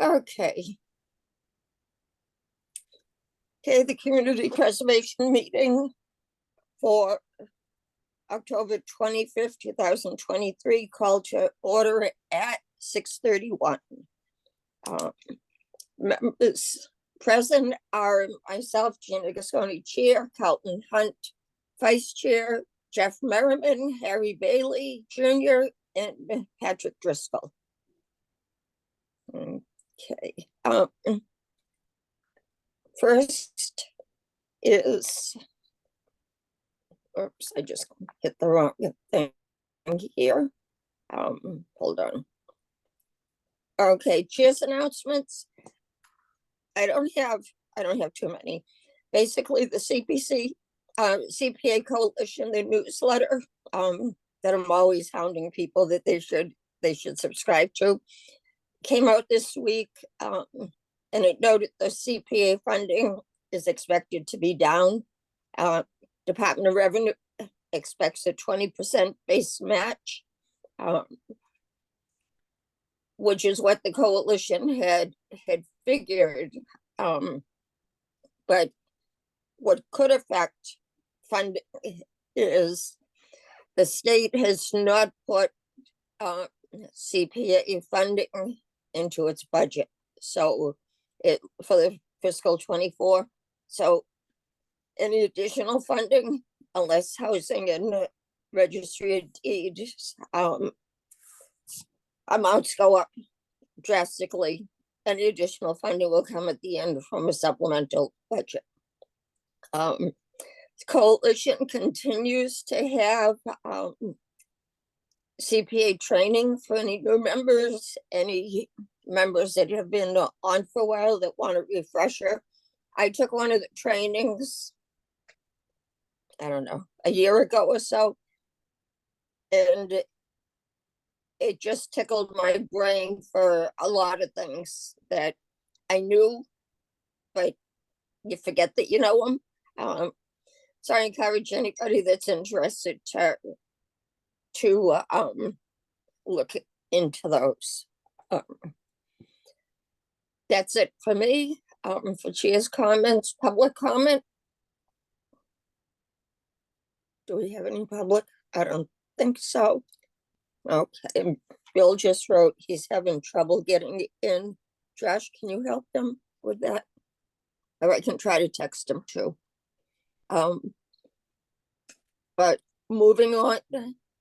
Okay. Okay, the community preservation meeting for October 25th, 2023, called to order at 6:31. Members present are myself, Gina Gasconi, Chair, Carlton Hunt, Vice Chair, Jeff Merriman, Harry Bailey Jr., and Patrick Driscoll. Okay. First is, oops, I just hit the wrong thing here. Hold on. Okay, chair's announcements. I don't have too many. Basically, the CPA Coalition, the newsletter, that I'm always hounding people that they should subscribe to, came out this week, and it noted the CPA funding is expected to be down. Department of Revenue expects a 20% base match, which is what the coalition had figured. But what could affect funding is the state has not put CPA funding into its budget. So for the fiscal 24. So any additional funding, unless housing and registry of deeds amounts go up drastically, any additional funding will come at the end from a supplemental budget. The coalition continues to have CPA training for any new members, any members that have been on for a while that want a refresher. I took one of the trainings, I don't know, a year ago or so, and it just tickled my brain for a lot of things that I knew, but you forget that you know them. So I encourage anybody that's interested to look into those. That's it for me. For chair's comments, public comment. Do we have any public? I don't think so. Okay, Bill just wrote he's having trouble getting in. Josh, can you help him with that? Or I can try to text him too. But moving on,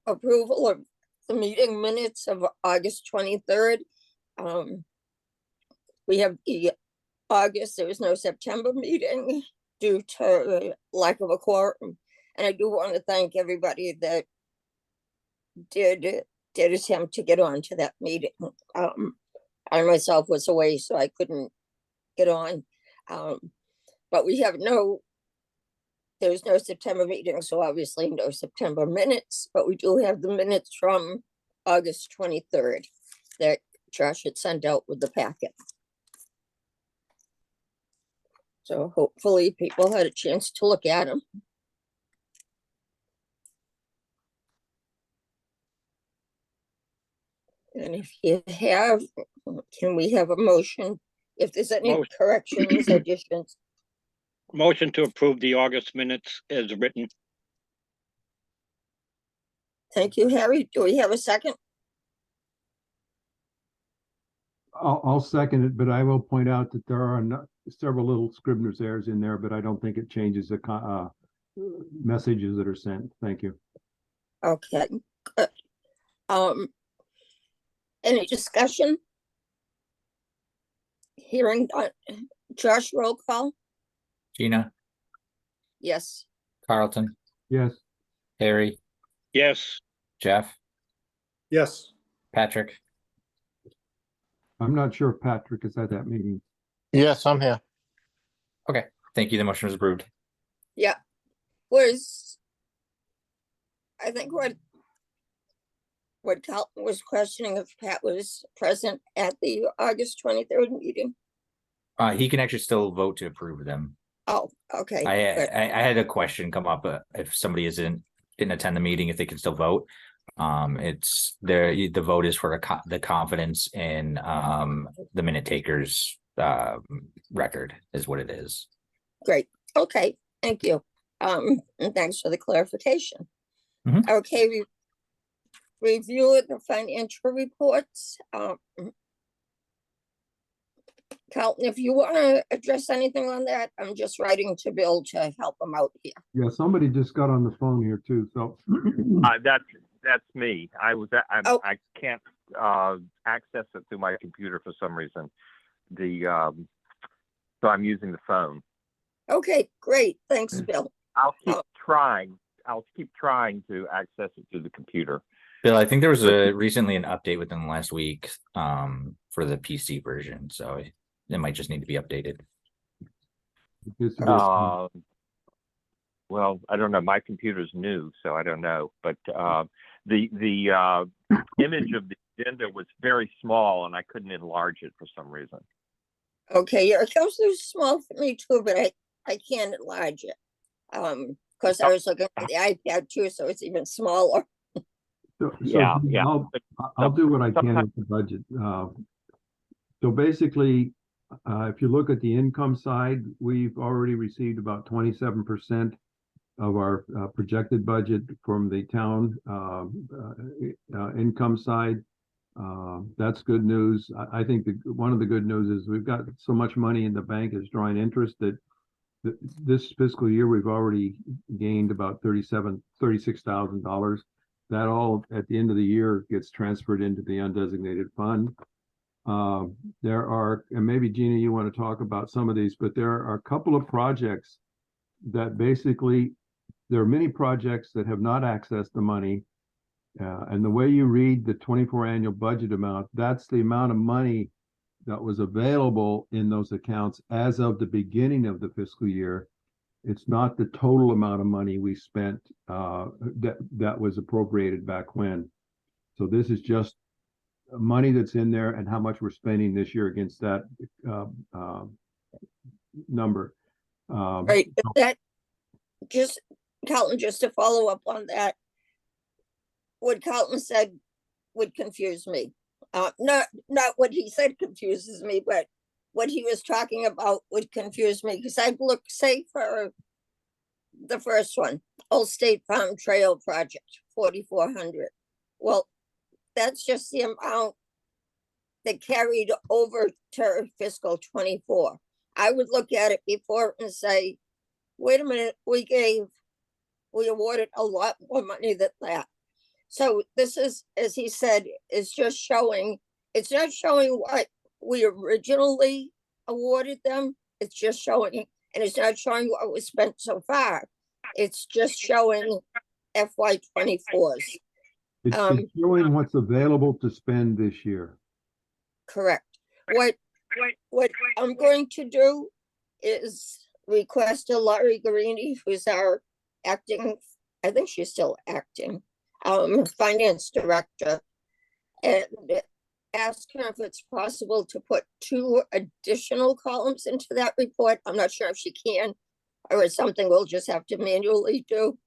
approval of the meeting minutes of August 23rd. We have the August, there was no September meeting due to lack of a quorum. And I do want to thank everybody that did attempt to get on to that meeting. I myself was away, so I couldn't get on. But we have there was no September meeting, so obviously no September minutes, but we do have the minutes from August 23rd that Josh had sent out with the packet. So hopefully people had a chance to look at them. And if you have, can we have a motion? If there's any corrections, additions. Motion to approve the August minutes as written. Thank you, Harry. Do we have a second? I'll second it, but I will point out that there are several little Scribner's errors in there, but I don't think it changes the messages that are sent. Thank you. Okay, good. Any discussion? Hearing Josh, roll call. Gina, Yes. Carlton, Yes. Harry, Yes. Jeff, Yes. Patrick. I'm not sure if Patrick is at that meeting. Yes, I'm here. Okay, thank you. The motion was approved. Yeah. I think what Carlton was questioning if Pat was present at the August 23rd meeting. He can actually still vote to approve them. Oh, okay. I had a question come up if somebody didn't attend the meeting, if they can still vote. It's the vote is for the confidence in the minute takers record is what it is. Great. Okay, thank you. And thanks for the clarification. Mhm. Okay, review of the financial reports. Carlton, if you want to address anything on that, I'm just writing to Bill to help him out here. Yeah, somebody just got on the phone here too, so. That's me. Oh. I can't access it through my computer for some reason. So I'm using the phone. Okay, great. Thanks, Bill. I'll keep Oh. trying. I'll keep trying to access it through the computer. Bill, I think there was recently an update within the last week for the PC version, so it might just need to be updated. It's- Well, I don't know. My computer's new, so I don't know. But the image of the agenda was very small, and I couldn't enlarge it for some reason. Okay, yeah, it comes through small for me too, but I can't enlarge it. Because I was looking at the iPad too, so it's even smaller. Yeah. I'll do what I can with the budget. So basically, if you look at the income side, we've already received about 27% of our projected budget from the town income side. That's good news. I think one of the good news is we've got so much money in the bank is drawing interest that this fiscal year we've already gained about $36,000. That all at the end of the year gets transferred into the undesignated fund. There are, and maybe Gina, you want to talk about some of these, but there are a couple of projects that basically, there are many projects that have not accessed the money. And the way you read the 24 annual budget amount, that's the amount of money that was available in those accounts as of the beginning of the fiscal year. It's not the total amount of money we spent that was appropriated back when. So this is just money that's in there and how much we're spending this year against that number. Right, but that just, Carlton, just to follow up on that, what Carlton said would confuse me. Not what he said confuses me, but what he was talking about would confuse me, because I'd look, say, for the first one, Old State Farm Trail Project, 4,400. Well, that's just the amount that carried over to fiscal 24. I would look at it before and say, wait a minute, we awarded a lot more money than that. So this is, as he said, is just showing, it's not showing what we originally awarded them. It's just showing, and it's not showing what was spent so far. It's just showing FY 24's. It's showing what's available to spend this year. Correct. What I'm going to do is request a Laurie Guarini, who's our acting, I think she's still acting, finance director, and ask her if it's possible to put 2 additional columns into that report. I'm not sure if she can, or it's something we'll just have to manually do.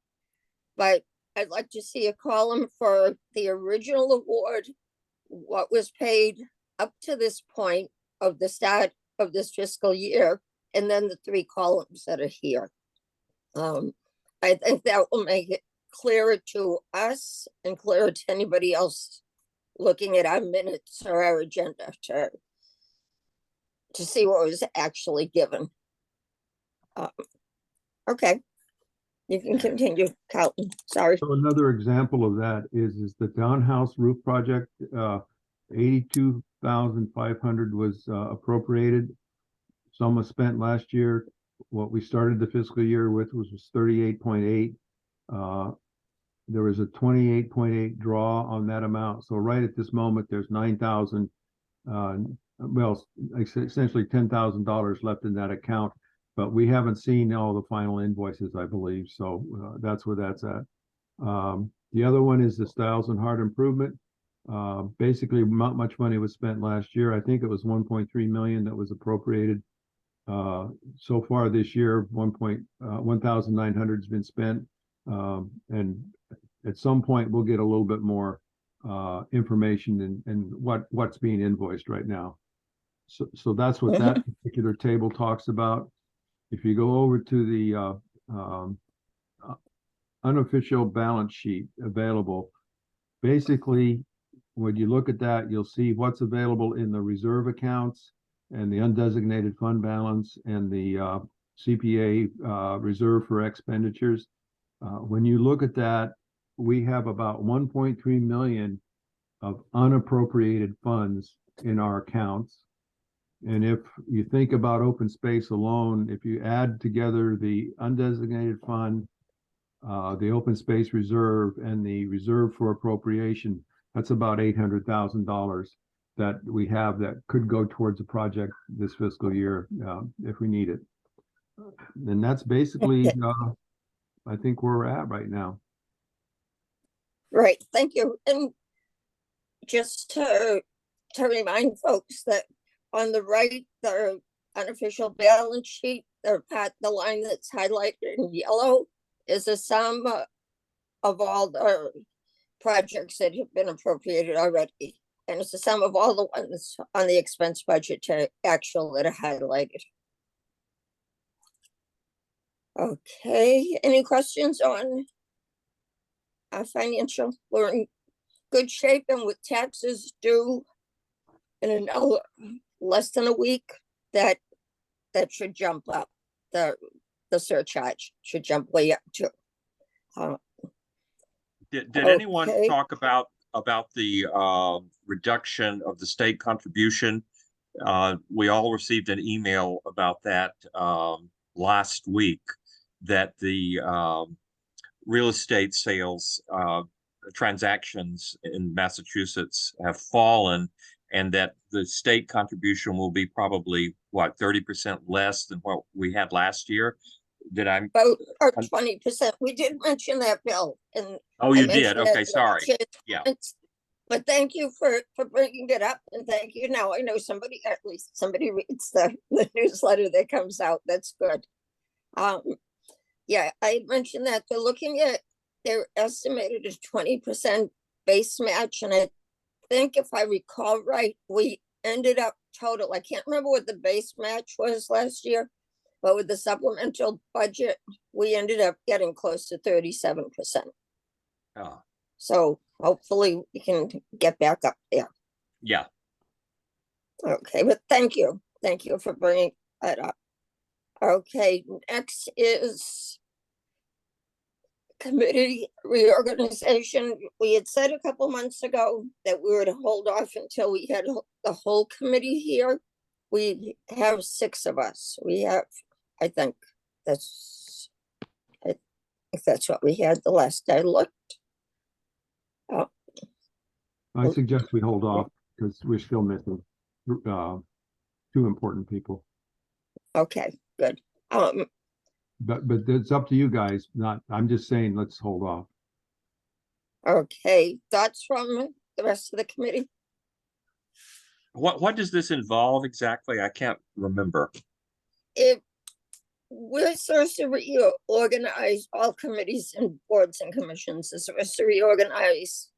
But I'd like to see a column for the original award, what was paid up to this point of the start of this fiscal year, and then the 3 columns that are here. I think that will make it clearer to us and clearer to anybody else looking at our minutes or our agenda to see what was actually given. Okay, you can continue, Carlton. Sorry. So another example of that is the townhouse roof project. 82,500 was appropriated. Some was spent last year. What we started the fiscal year with was 38.8. There was a 28.8 draw on that amount. So right at this moment, there's 9,000, well, essentially $10,000 left in that account, but we haven't seen all the final invoices, I believe. So that's where that's at. The other one is the Stiles and Hart improvement. Basically, not much money was spent last year. I think it was 1.3 million that was appropriated. So far this year, 1,900 has been spent. And at some point we'll get a little bit more information and what's being invoiced right now. So that's what that particular table talks about. If you go over to the unofficial balance sheet available, basically, when you look at that, you'll see what's available in the reserve accounts and the undesignated fund balance and the CPA reserve for expenditures. When you look at that, we have about 1.3 million of unappropriated funds in our accounts. And if you think about open space alone, if you add together the undesignated fund, the open space reserve, and the reserve for appropriation, that's about $800,000 that we have that could go towards a project this fiscal year if we need it. And that's basically, I think, where we're at right now. Right, thank you. And just to remind folks that on the right, the unofficial balance sheet, the line that's highlighted in yellow is a sum of all the projects that have been appropriated already. And it's the sum of all the ones on the expense budget to actual that are highlighted. Okay, any questions on our financial? We're in good shape, and with taxes due in less than a week, that should jump up. The surcharge should jump way up too. Did anyone Okay. talk about the reduction of the state contribution? We all received an email about that last week, that the real estate sales transactions in Massachusetts have fallen, and that the state contribution will be probably, what, 30% less than what we had last year? Did I? About 20%. We did mention that, Bill. And Oh, I you did? mentioned that Okay, in sorry. the Yeah. But thank you for bringing it up, and thank you. Now I know somebody, at least somebody, reads the newsletter that comes out. That's good. Yeah, I mentioned that they're looking at, they're estimated as 20% base match, and I think if I recall right, we ended up total, I can't remember what the base match was last year, but with the supplemental budget, we ended up getting close to 37%. Oh, So hopefully we can get back up there. yeah. Okay, but thank you. Thank you for bringing that up. Okay, next is committee reorganization. We had said a couple months ago that we were to hold off until we had the whole committee here. We have 6 of us. We have, I think that's what we had the last I looked. I suggest we hold off because we're still missing 2 important people. Okay, good. But it's up to you guys. I'm just saying, let's hold off. Okay, thoughts from the rest of the committee? What does this involve exactly? I can't remember. We're supposed to reorganize all committees and boards and commissions. It's supposed to reorganize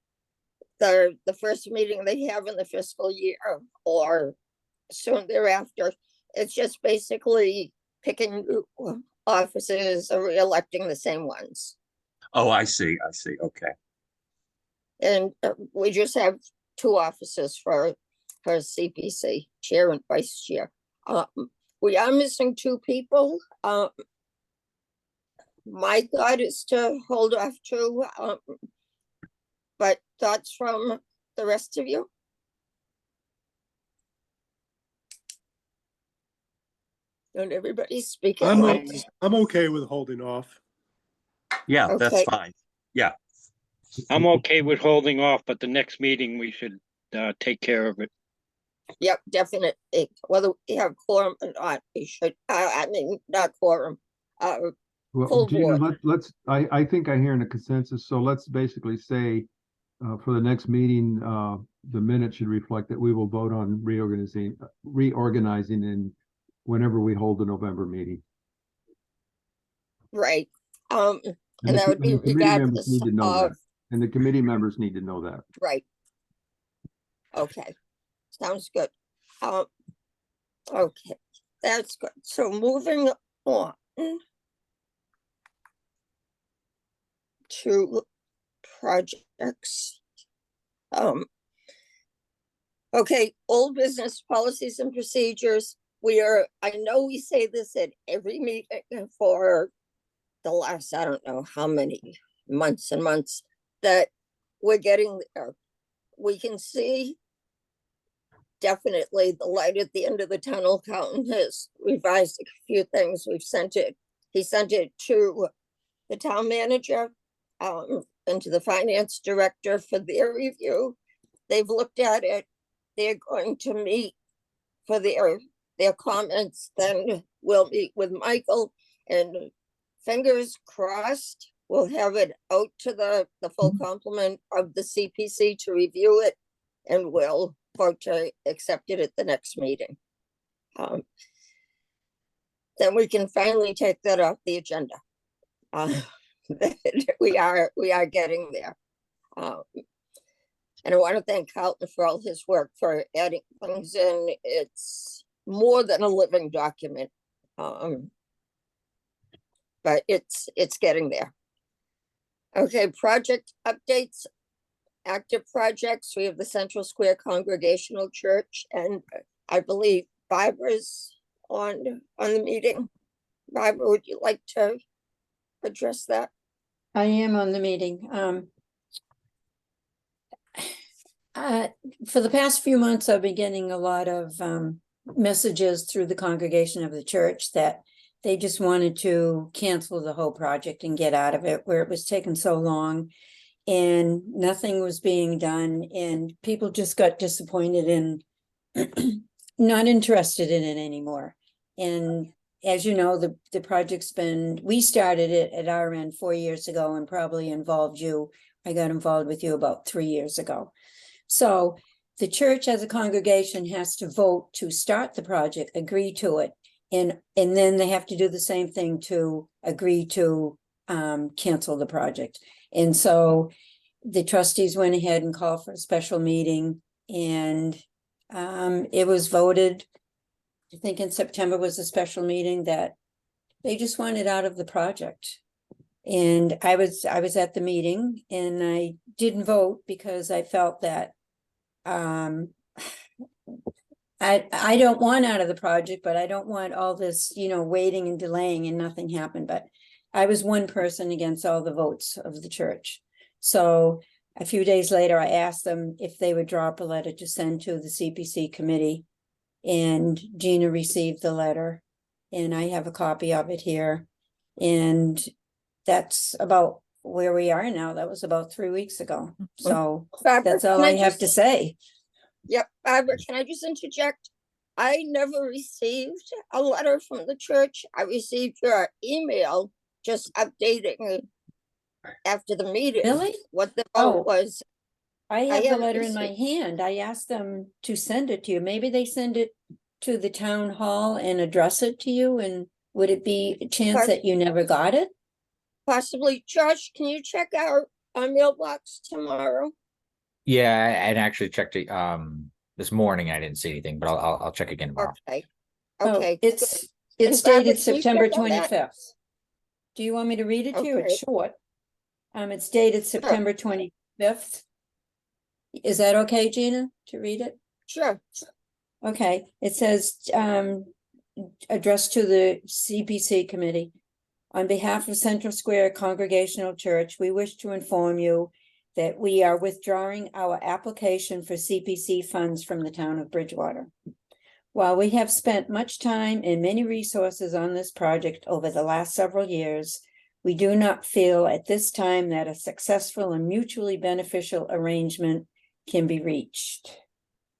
the first meeting they have in the fiscal year or soon thereafter. It's just basically picking new offices or re-electing the same ones. Oh, I see. Okay. And we just have 2 offices for CPC, chair and vice chair. We are missing 2 people. My thought is to hold off 2, but thoughts from the rest of you? Don't everybody speak at once? I'm okay with holding off. Yeah, that's Okay. fine. I'm okay with holding off, but the next meeting we should take care of it. Yep, definitely. Whether we have quorum or not, we should, not quorum. Well, Full Gina, board. I think I hear in a consensus, so let's basically say for the next meeting, the minute should reflect that we will vote on reorganizing in whenever we hold the November meeting. Right. And And that would be the committee members regardless need to know of that. And the committee members need to know that. Right. Okay, sounds good. Okay, that's good. So moving on to projects. Okay, old business policies and procedures. I know we say this at every meeting for the last, I don't know how many months and months, that we're getting there. We can see definitely the light at the end of the tunnel. Carlton has revised a few things. He sent it to the town manager and to the finance director for their review. They've looked at it. They're going to meet for their comments. Then we'll meet with Michael, and fingers crossed, we'll have it out to the full complement of the CPC to review it, and we'll vote to accept it at the next meeting. Then we can finally take that off the agenda. We are getting there. And I want to thank Carlton for all his work for adding things in. It's more than a living document. But it's getting there. Okay, project updates. Active projects. We have the Central Square Congregational Church, and I believe Barbara's on the meeting. Barbara, would you like to address that? I am on the meeting. For the past few months, I've been getting a lot of messages through the congregation of the church that they just wanted to cancel the whole project and get out of it, where it was taking so long and nothing was being done, and people just got disappointed and not interested in it anymore. And as you know, the project's we started it at our end 4 years ago and probably involved you. I got involved with you about 3 years ago. So the church as a congregation has to vote to start the project, agree to it. And then they have to do the same thing to agree to cancel the project. And so the trustees went ahead and called for a special meeting, and it was voted, I think in September was a special meeting, that they just wanted out of the project. And I was at the meeting, and I didn't vote because I felt that I don't want out of the project, but I don't want all this, waiting and delaying and nothing happened. But I was one person against all the votes of the church. So a few days later, I asked them if they would drop a letter to send to the CPC committee, and Gina received the letter, and I have a copy of it here. And that's about where we are now. That was about 3 weeks ago. So Barbara, that's all can I have to say. Yep, Barbara, can I just interject? I never received a letter from the church. I received your email just updating after the meeting. Really? What the Oh. vote was. I have the haven't letter in my received- hand. I asked them to send it to you. Maybe they send it to the town hall and address it to you, and would it be a chance that you never got it? Possibly. Josh, can you check our mailbox tomorrow? Yeah, and actually checked it this morning. I didn't see anything, but I'll check again tomorrow. Okay. Oh, Okay. it's And Barbara, dated can you September check on that? 25th. Do you want me to read it to you? It's Okay. short. It's dated September 25th. Is that okay, Gina, to read it? Sure. Okay, it says, addressed to the CPC committee. On behalf of Central Square Congregational Church, we wish to inform you that we are withdrawing our application for CPC funds from the town of Bridgewater. While we have spent much time and many resources on this project over the last several years, we do not feel at this time that a successful and mutually beneficial arrangement can be reached.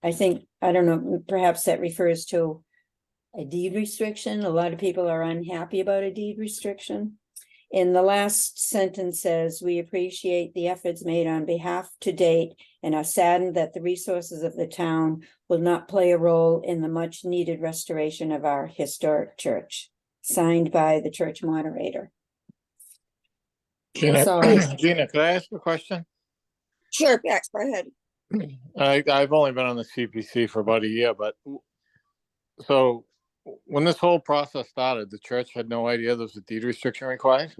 I don't know, perhaps that refers to a deed restriction. A lot of people are unhappy about a deed restriction. And the last sentence says, we appreciate the efforts made on behalf to date and are saddened that the resources of the town will not play a role in the much needed restoration of our historic church. Signed by the church moderator. Gina, So- Gina, could I ask a question? Sure, Pat, go ahead. I've only been on the CPC for about a year, but so when this whole process started, the church had no idea there was a deed restriction required.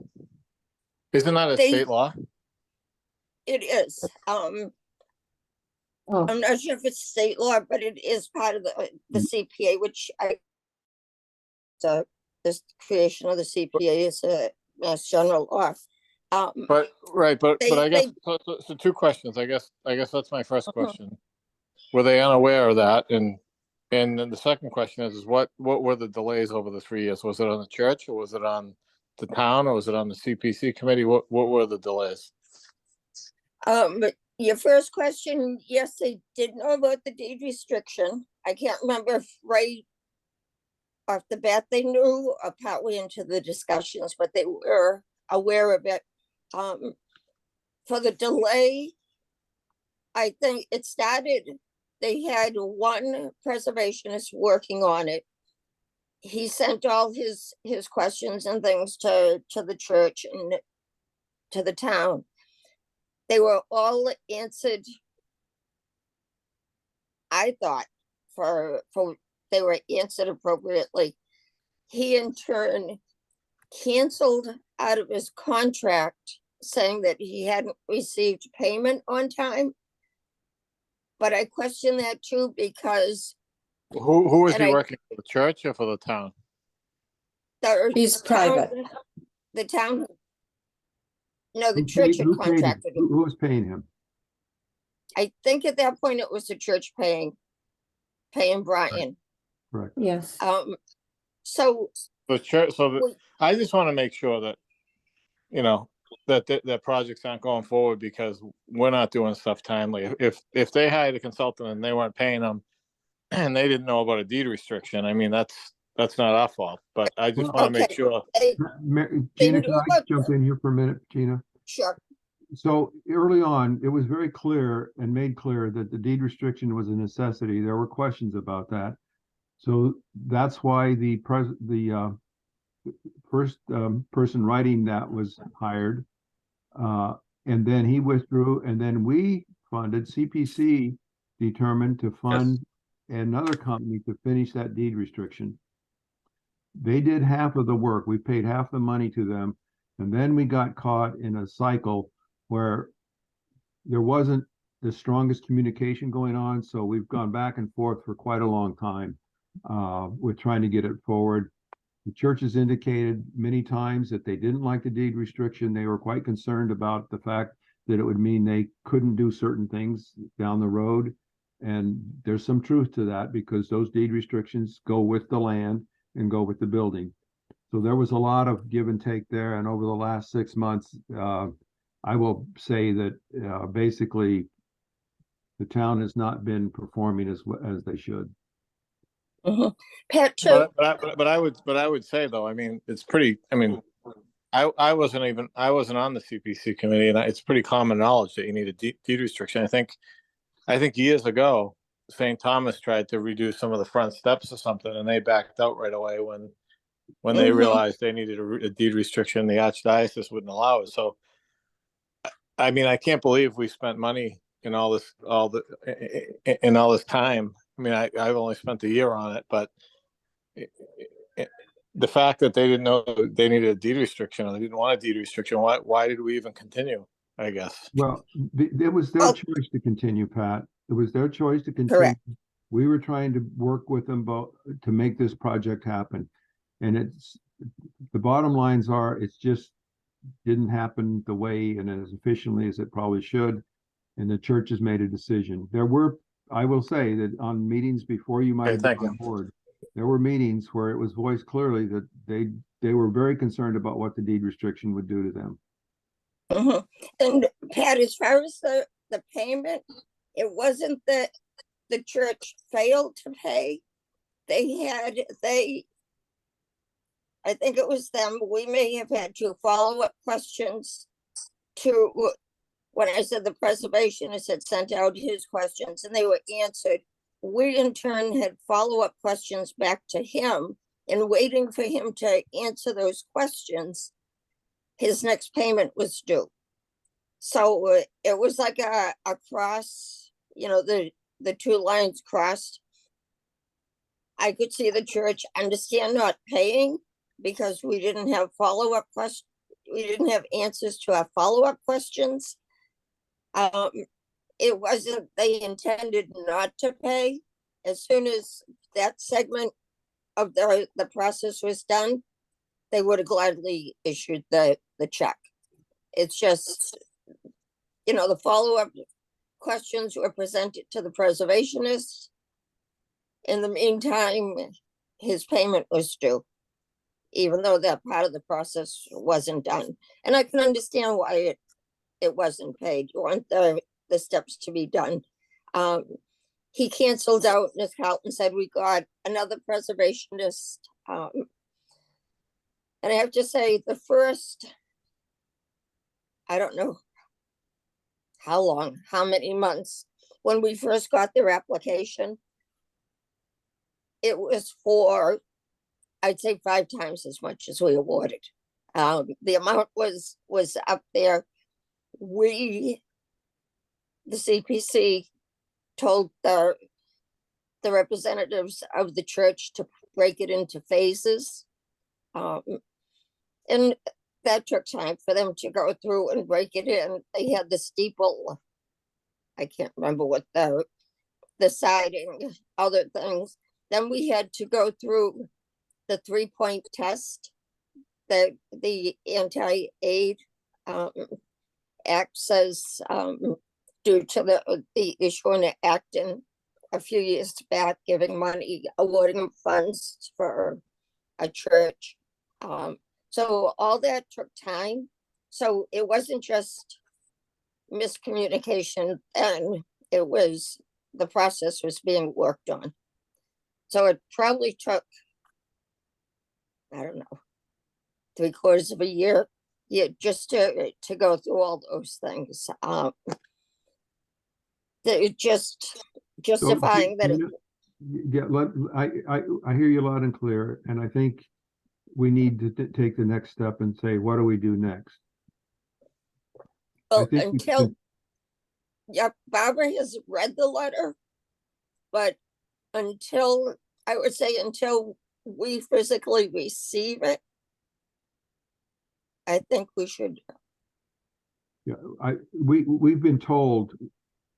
Isn't that a They- state law? It is, Oh, I'm not sure if it's state law, but it is part of the CPA, which this creation of the CPA is a mass general law. But right, but They- I guess they- so. Two questions. I guess that's my first Mhm. question. Were they unaware of that? And then the second question is what were the delays over the 3 years? Was it on the church or was it on the town or was it on the CPC committee? What were the delays? But your first question, yes, they did know about the deed restriction. I can't remember if right off the bat they knew or partway into the discussions, but they were aware of it. For the delay, I think it started, they had one preservationist working on it. He sent all his questions and things to the church and to the town. They were all answered, I thought, they were answered appropriately. He in turn canceled out of his contract, saying that he hadn't received payment on time. But I question that too, because Who was And he I- working for, the church or for the town? the He's town- private. The town. No, the Who church paid- had who paid him? contracted him. Who was paying him? I think at that point it was the church paying Brian. Correct. yes. So The church. Wait. I just want to make sure that that projects aren't going forward because we're not doing stuff timely. If they hired a consultant and they weren't paying them, and they didn't know about a deed restriction, I mean that's not our fault. But I just want to make Okay. sure. Gina, knew can I about jump the- in here for a minute, Gina? sure, So early on, it was very clear and made clear that the deed restriction was a necessity. There were questions about that. So that's why the first person writing that was hired. And then he withdrew, and then we funded, CPC determined to fund another company to finish that deed restriction. They did half of the work. We paid half the money to them. And then we got caught in a cycle where there wasn't the strongest communication going on. So we've gone back and forth for quite a long time with trying to get it forward. The church has indicated many times that they didn't like the deed restriction. They were quite concerned about the fact that it would mean they couldn't do certain things down the road. And there's some truth to that because those deed restrictions go with the land and go with the building. So there was a lot of give and take there. And over the last 6 months, I will say that basically the town has not been performing as they should. mhm. Pat, too, But I would say though, I mean, it's pretty. I mean, I wasn't on the CPC committee, and it's pretty common knowledge that you need a deed restriction. I think years ago, St. Thomas tried to redo some of the front steps or something, and they backed out right away when they Mhm. realized they needed a deed restriction. The archdiocese wouldn't allow it. So, I mean, I can't believe we spent money in all this time. I mean, I've only spent a year on it, but the fact that they didn't know they needed a deed restriction or they didn't want a deed restriction, why did we even continue? I guess. Well, it was their Oh. choice to continue, Pat. It was their choice to continue. Correct. We were trying to work with them both to make this project happen. And the bottom lines are, it's just didn't happen the way and as efficiently as it probably should. And the church has made a decision. I will say that on meetings before you might Okay, have been thank on you. board, there were meetings where it was voiced clearly that they were very concerned about what the deed restriction would do to them. mhm. And Pat, as far as the payment, it wasn't that the church failed to pay. I think it was them. We may have had to follow up questions to, when I said the preservationist had sent out his questions and they were answered. We in turn had follow-up questions back to him, and waiting for him to answer those questions, his next payment was due. So it was like a cross, the two lines crossed. I could see the church understand not paying because we didn't have follow-up questions. We didn't have answers to our follow-up questions. It wasn't, they intended not to pay. As soon as that segment of the process was done, they would have gladly issued the check. It's just, the follow-up questions were presented to the preservationists. In the meantime, his payment was due, even though that part of the process wasn't done. And I can understand why it wasn't paid. You want the steps to be done. He canceled out, Ms. Carlton said we got another preservationist. And I have to say the first, I don't know how long, how many months, when we first got their application, it was for, I'd say 5 times as much as we awarded. The amount was up there. The CPC told the representatives of the church to break it into phases. And that took time for them to go through and break it in. They had the steeple, I can't remember what the siding, other things. Then we had to go through the 3-point test that the anti-aid act says, due to the issue in Acton a few years back, giving money, awarding funds for a church. So all that took time. So it wasn't just miscommunication, and the process was being worked on. So it probably took, I don't know, 3/4 of a year, just to go through all those things. Justifying that. I hear you loud and clear, and I think we need to take the next step and say, what do we do next? Well, Barbara has read the letter, but until we physically receive it, I think we should. Yeah, we've been told,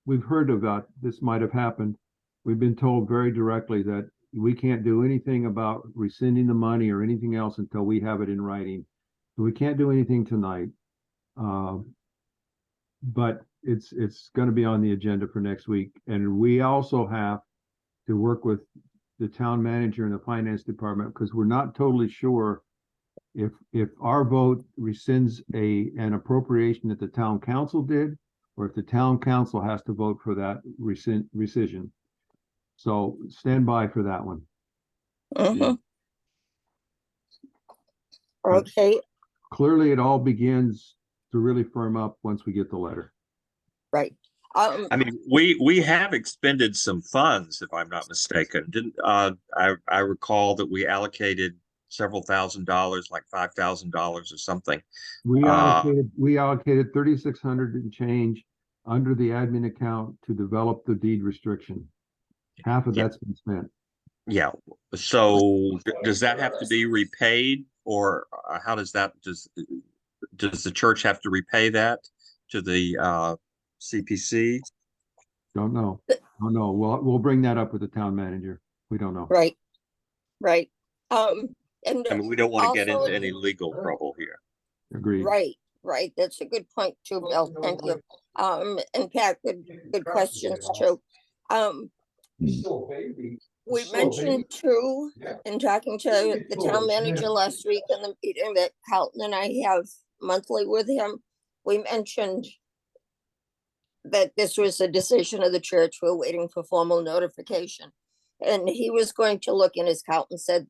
we've heard about this might have happened. We've been told very directly that we can't do anything about rescinding the money or anything else until we have it in writing. So we can't do anything tonight. But it's going to be on the agenda for next week. And we also have to work with the town manager and the finance department, because we're not totally sure if our vote rescinds an appropriation that the town council did, or if the town council has to vote for that rescission. So stand by for that one. Okay. Clearly, it all begins to really firm up once we get the letter. Right. I mean, we have expended some funds, if I'm not mistaken. Didn't I recall that we allocated several $1,000s, like $5,000 or something. We allocated 3,600 and change under the admin account to develop the deed restriction. Half of that's been spent. Yeah. So does that have to be repaid, or how does the church have to repay that to the CPC? Don't know. We'll bring that up with the town manager. We don't know. Right. And I mean, we don't want to get also, into any legal trouble here. Agreed. Right. That's a good point too, Bill. Thank you. And Pat, good questions too. We mentioned too, in talking to the town manager last week in the meeting that Carlton and I have monthly with him, we mentioned that this was a decision of the church. We're waiting for formal notification. And he was going to look in, as Carlton said,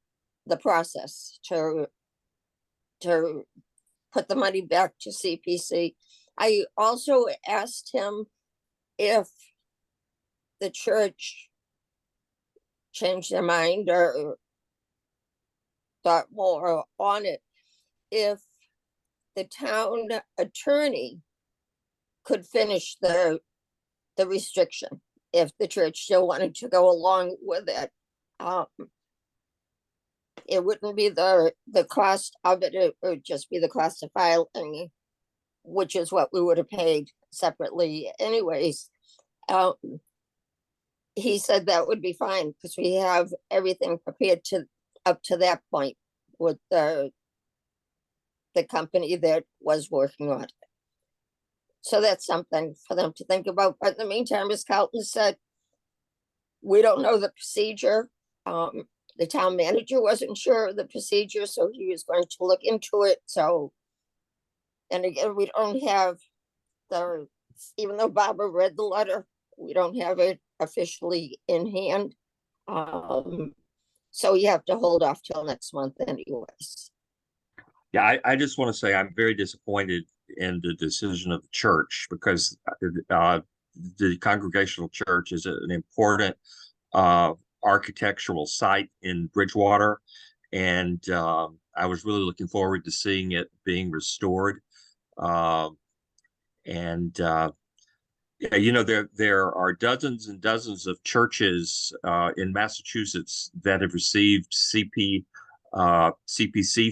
the process to put the money back to CPC. I also asked him if the church changed their mind or thought more on it, if the town attorney could finish the restriction if the church still wanted to go along with it. It wouldn't be the cost of it, it would just be the cost of filing, which is what we would have paid separately anyways. He said that would be fine because we have everything prepared to up to that point with the company that was working on it. So that's something for them to think about. But in the meantime, as Carlton said, we don't know the procedure. The town manager wasn't sure of the procedure, so he was going to look into it. So, and again, we don't have even though Barbara read the letter, we don't have it officially in hand. So you have to hold off till next month anyways. Yeah, I just want to say I'm very disappointed in the decision of the church because the Congregational Church is an important architectural site in Bridgewater, and I was really looking forward to seeing it being restored. Yeah, you know, there are dozens and dozens of churches in Massachusetts that have received CPC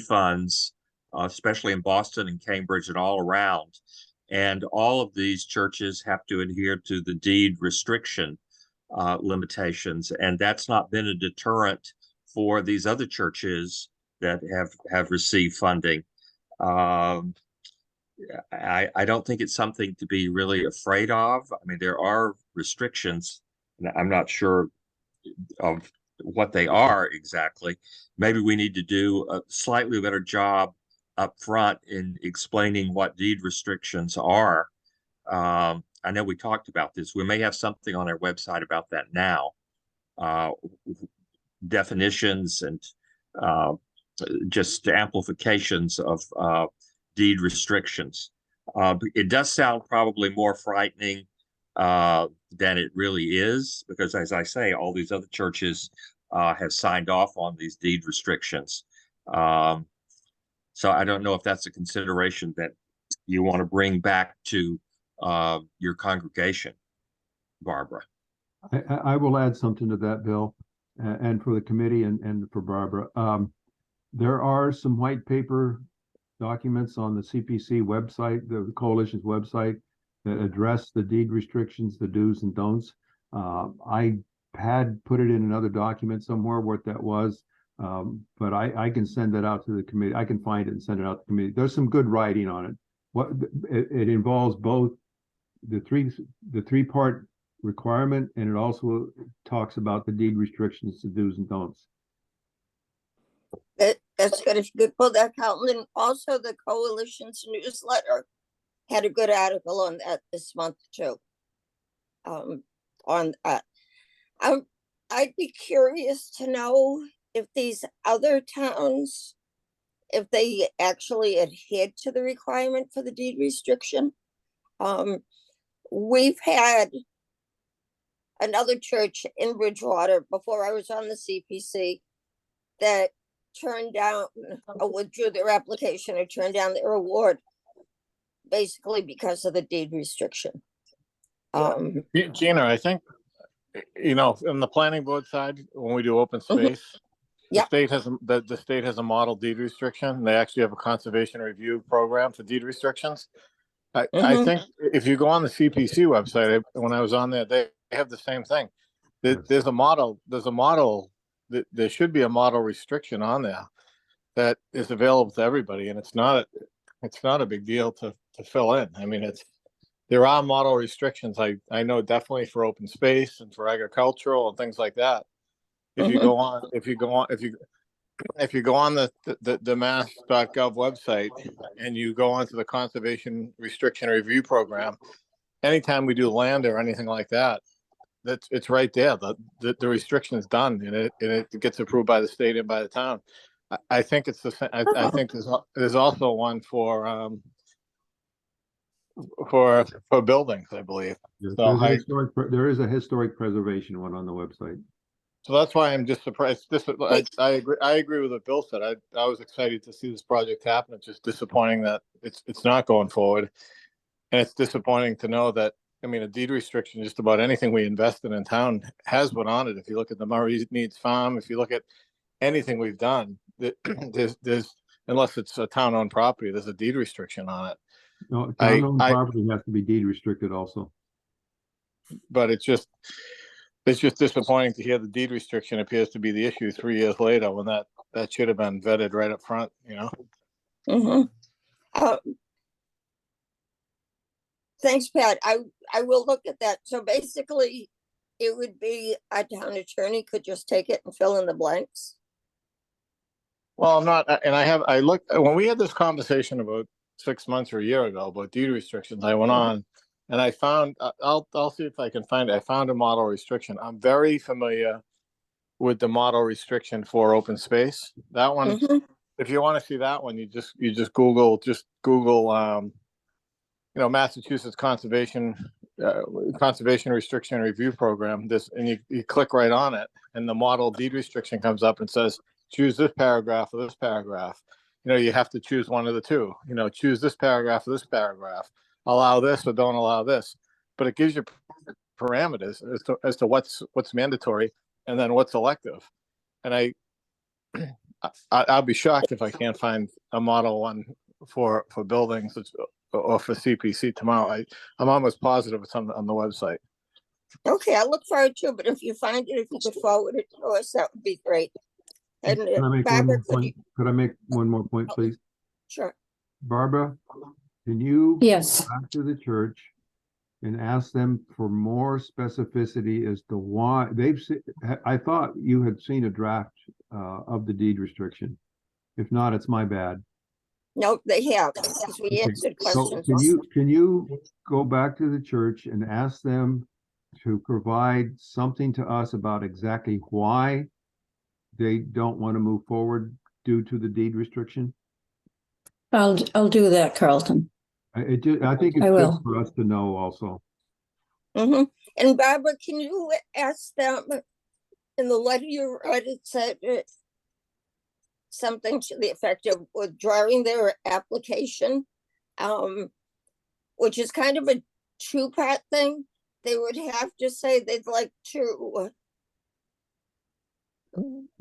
funds, especially in Boston and Cambridge and all around. And all of these churches have to adhere to the deed restriction limitations. And that's not been a deterrent for these other churches that have received funding. I don't think it's something to be really afraid of. I mean, there are restrictions, and I'm not sure of what they are exactly. Maybe we need to do a slightly better job up front in explaining what deed restrictions are. I know we talked about this. We may have something on our website about that now. Definitions and just amplifications of deed restrictions. It does sound probably more frightening than it really is, because as I say, all these other churches have signed off on these deed restrictions. So I don't know if that's a consideration that you want to bring back to your congregation, Barbara. I will add something to that, Bill, and for the committee and for Barbara. There are some white paper documents on the CPC website, the coalition's website, that address the deed restrictions, the do's and don'ts. I had put it in another document somewhere what that was, but I can send that out to the committee. I can find it and send it out to the committee. There's some good writing on it. What it involves both the three-part requirement, and it also talks about the deed restrictions, the do's and don'ts. That's good if you could pull that out. And then also the coalition's newsletter had a good article on that this month too. On that, I'd be curious to know if these other towns, if they actually adhered to the requirement for the deed restriction. We've had another church in Bridgewater before I was on the CPC that turned down or withdrew their application or turned down their award basically because of the deed restriction. Gina, I think, you know, on the planning board side, when we do open space, Yep. the state has a model deed restriction. They actually have a conservation review program for deed restrictions. I think if you go on the CPC website, when I was on there, they have the same thing. There's a model, there should be a model restriction on there that is available to everybody, and it's not a big deal to fill in. I mean, there are model restrictions. I know definitely for open space and for agricultural and things like that. If you go on the mass.gov website and you go onto the conservation restriction review program, anytime we do land or anything like that, it's right there. The restriction is done, and it gets approved by the state and by the town. I think it's I think there's also one for buildings, I believe. There is a historic preservation one on the website. So that's why I'm just surprised. I agree with what Bill said. I was excited to see this project happen. It's just disappointing that it's not going forward. And it's disappointing to know that, I mean, a deed restriction, just about anything we invested in town has one on it. If you look at the Murray Needs Farm, if you look at anything we've done, there's, unless it's a town-owned property, there's a deed restriction on it. No, I- town-owned I- property has to be deed restricted also. But it's just disappointing to hear the deed restriction appears to be the issue 3 years later when that should have been vetted right up front, you know? Thanks, Pat. I will look at that. So basically, it would be a town attorney could just take it and fill in the blanks. Well, I'm not, and I looked, when we had this conversation about 6 months or a year ago about deed restrictions, I went on and I found, I'll see if I can find it. I found a model restriction. I'm very familiar with the model restriction for open space. That one, Mhm. if you want to see that one, you just Google, you know, Massachusetts Conservation Restriction Review Program, this, and you click right on it, and the model deed restriction comes up and says, choose this paragraph or this paragraph. You know, you have to choose one of the two, you know, choose this paragraph or this paragraph, allow this or don't allow this. But it gives you parameters as to what's mandatory and then what's elective. And I'll be shocked if I can't find a model one for buildings or for CPC tomorrow. I'm almost positive it's on the website. Okay, I look forward to it, but if you find it, if you could forward it to us, that would be great. And Can I make one Barbara, more could you, point? Could I make one more point, please? sure, Barbara, can you Yes, back to the church and ask them for more specificity as to why I thought you had seen a draft of the deed restriction. If not, it's my bad. no, they have, because we Okay, answered So questions. can you go back to the church and ask them to provide something to us about exactly why they don't want to move forward due to the deed restriction? I'll do that, Carlton. I think it's I good will. for us to know also. And Barbara, can you ask them, in the letter you wrote, it said something to the effect of withdrawing their application, which is kind of a two-part thing. They would have to say they'd like to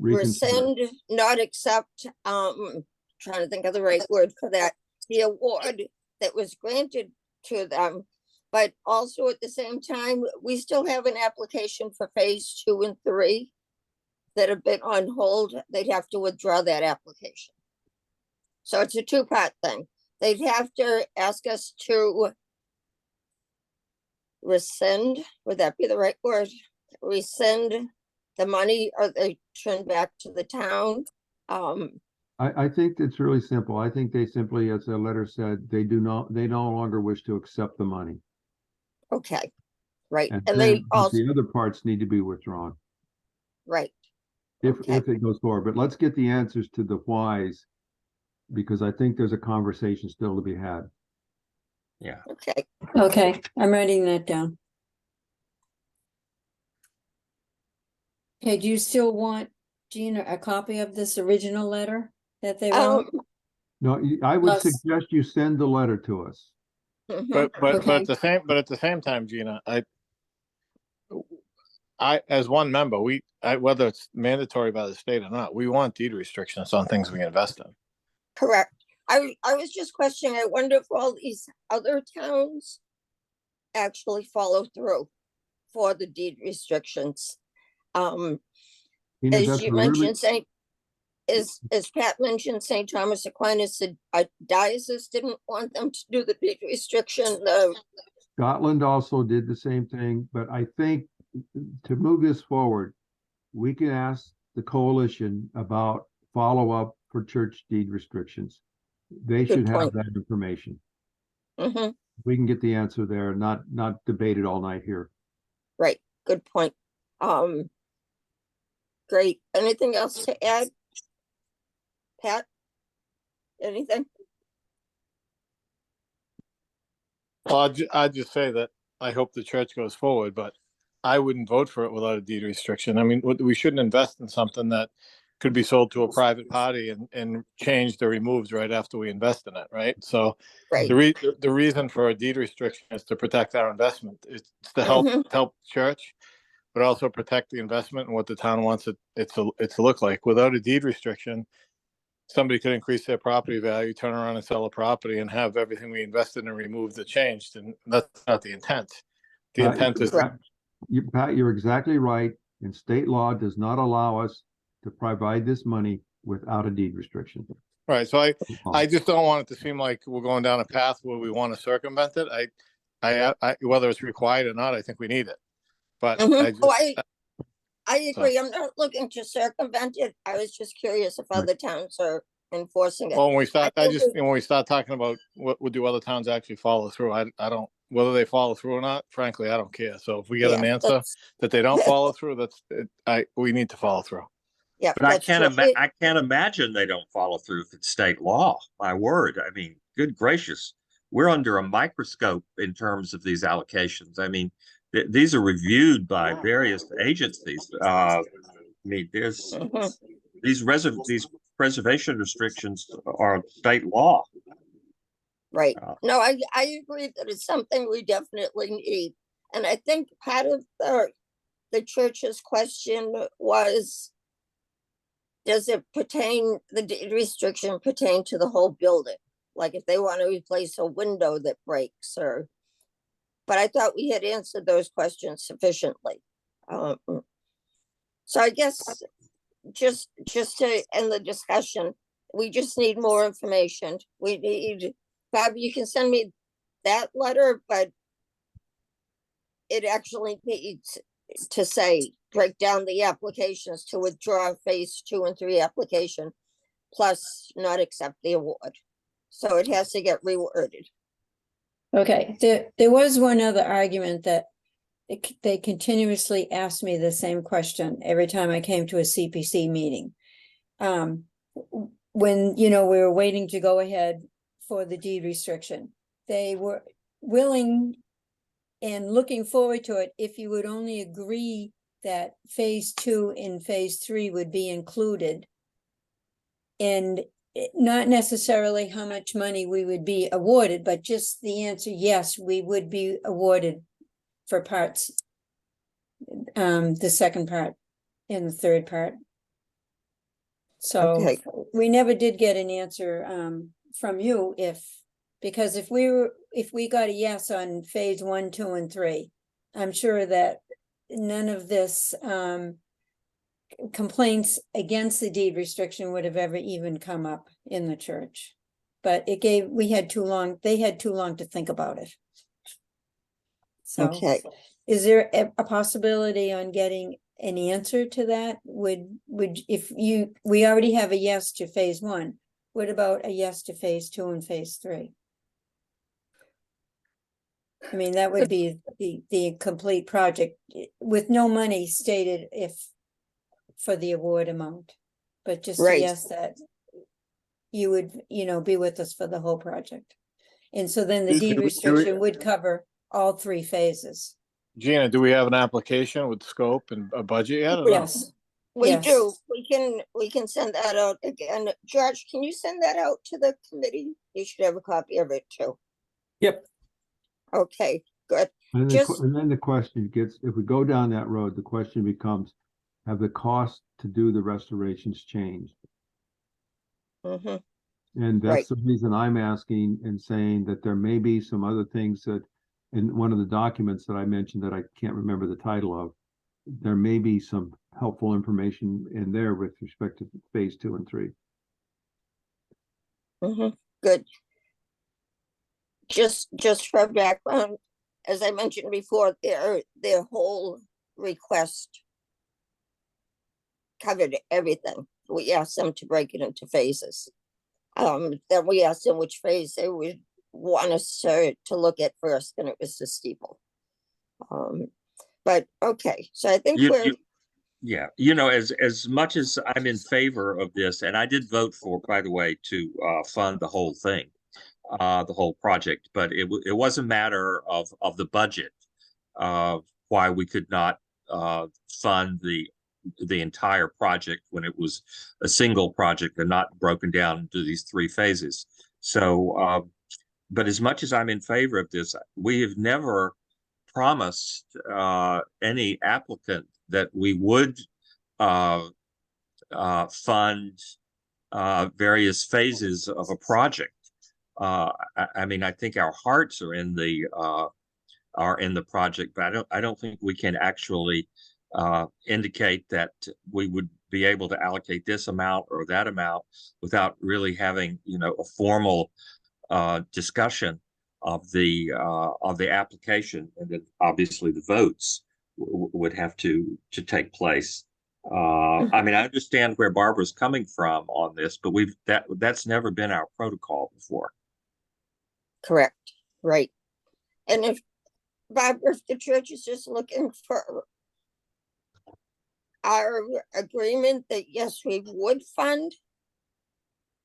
Reconsider. rescind, not accept, trying to think of the right word for that, the award that was granted to them. But also at the same time, we still have an application for phase 2 and 3 that have been on hold. They'd have to withdraw that application. So it's a two-part thing. They'd have to ask us to rescind, would that be the right word? Rescind the money, or they turn back to the town. I think it's really simple. I think they simply, as the letter said, they no longer wish to accept the money. Okay, right, And and they then also, the other parts need to be withdrawn right, if Okay. it goes forward. But let's get the answers to the whys, because I think there's a conversation still to be had. Yeah. okay. Okay, I'm writing that down. Okay, do you still want, Gina, a copy of this original letter that they wrote? No, I would Plus- suggest you send the letter to us. Mhm. But Okay. at the same time, Gina, I as one member, whether it's mandatory by the state or not, we want deed restrictions on things we invest in. Correct. I was just questioning, I wonder if all these other towns actually follow through for the deed restrictions. Tina, As that's you a really- mentioned, as Pat mentioned, St. Thomas Aquinas, a diocese didn't want them to do the deed restriction, Scotland also did the same thing, but I think to move this forward, we can ask the coalition about follow-up for church deed restrictions. They Good should have point. that information. Mhm, We can get the answer there, not debate it all night here. right, good point. Great, anything else to add? Pat? Anything? Well, I'd just say that I hope the church goes forward, but I wouldn't vote for it without a deed restriction. I mean, we shouldn't invest in something that could be sold to a private party and changed or removed right after we invest in it, right? So Right. the reason for a deed restriction is to protect our investment. It's to help Mhm. help the church, but also protect the investment and what the town wants it to look like. Without a deed restriction, somebody could increase their property value, turn around and sell a property, and have everything we invested in removed or changed, and that's not the intent. The Pat, intent is Correct. Pat, you're exactly right, and state law does not allow us to provide this money without a deed restriction. right. So I just don't want it to seem like we're going down a path where we want to circumvent it. I whether it's required or not, I think we need it. But Mhm. I just, Oh, I agree. I'm not looking to circumvent it. I was just curious if Right. other towns are enforcing it. well, when we start, I think we- when we start talking about what do other towns actually follow through, I don't, whether they follow through or not, frankly, I don't care. So if we get an Yeah, answer that's- that they don't follow through, we need to follow through. Yeah, But that's true. I can't imagine they don't follow through if it's state law. My word. I mean, good gracious. We're under a microscope in terms of these allocations. I mean, these are reviewed by various agencies. I mean, there's Mhm. these preservation restrictions are state law. Right. Uh, No, I agree that it's something we definitely need. And I think part of the church's question was, does it pertain, the deed restriction pertain to the whole building? Like if they want to replace a window that breaks or, but I thought we had answered those questions sufficiently. So I guess just to end the discussion, we just need more information. We need, Bob, you can send me that letter, but it actually needs to say, break down the applications to withdraw phase 2 and 3 application, plus not accept the award. So it has to get reworded. Okay, there was one other argument that they continuously asked me the same question every time I came to a CPC meeting. When, we were waiting to go ahead for the deed restriction, they were willing and looking forward to it if you would only agree that phase 2 and phase 3 would be included. And not necessarily how much money we would be awarded, but just the answer, yes, we would be awarded for parts. The second part and the third part. So Okay. we never did get an answer from you because if we got a yes on phase 1, 2, and 3, I'm sure that none of this complaints against the deed restriction would have ever even come up in the church. But they had too long to think about it. So Okay. is there a possibility on getting an answer to that? We already have a yes to phase 1. What about a yes to phase 2 and phase 3? I mean, that would be the complete project with no money stated for the award amount, but just a Right. yes that you would, be with us for the whole project. And so then the Do- deed do we- restriction would cover all 3 phases. Gina, do we have an application with scope and a budget yet? Or no? Yes, We Yes. do. We can send that out again. George, can you send that out to the committee? You should have a copy of it too. Yep. Okay, good. And Just- then the question gets, if we go down that road, the question becomes, have the cost to do the restorations changed? Mhm. And Right. that's the reason I'm asking and saying that there may be some other things that, in one of the documents that I mentioned that I can't remember the title of, there may be some helpful information in there with respect to phase 2 and 3. Good. Just for background, as I mentioned before, their whole request covered everything. We asked them to break it into phases. Then we asked them which phase they would want us to look at first, and it was the steeple. But okay, so I think Yeah, as much as I'm in favor of this, and I did vote for, by the way, to fund the whole thing, the whole project, but it was a matter of the budget, why we could not fund the the entire project when it was a single project and not broken down into these three phases. So, but as much as I'm in favor of this, we have never promised any applicant that we would fund various phases of a project. I mean, I think our hearts are in the project, but I don't think we can actually indicate that we would be able to allocate this amount or that amount without really having, you know, a formal discussion of the application, and then obviously the votes would have to take place. I mean, I understand where Barbara's coming from on this, but that's never been our protocol before. Correct, right. And if, Barbara, if the church is just looking for our agreement that yes, we would fund,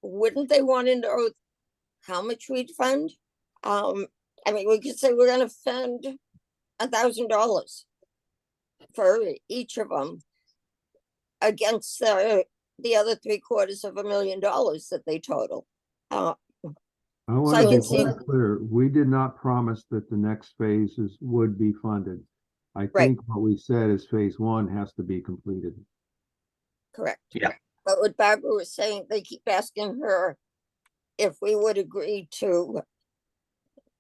wouldn't they want to know how much we'd fund? I mean, we could say we're gonna fund $1,000 for each of them against the other $750,000 that they total. I I want to can be see- very clear, we did not promise that the next phases would be funded. I Right. think what we said is phase one has to be completed. Correct. Yeah. But what Barbara was saying, they keep asking her if we would agree to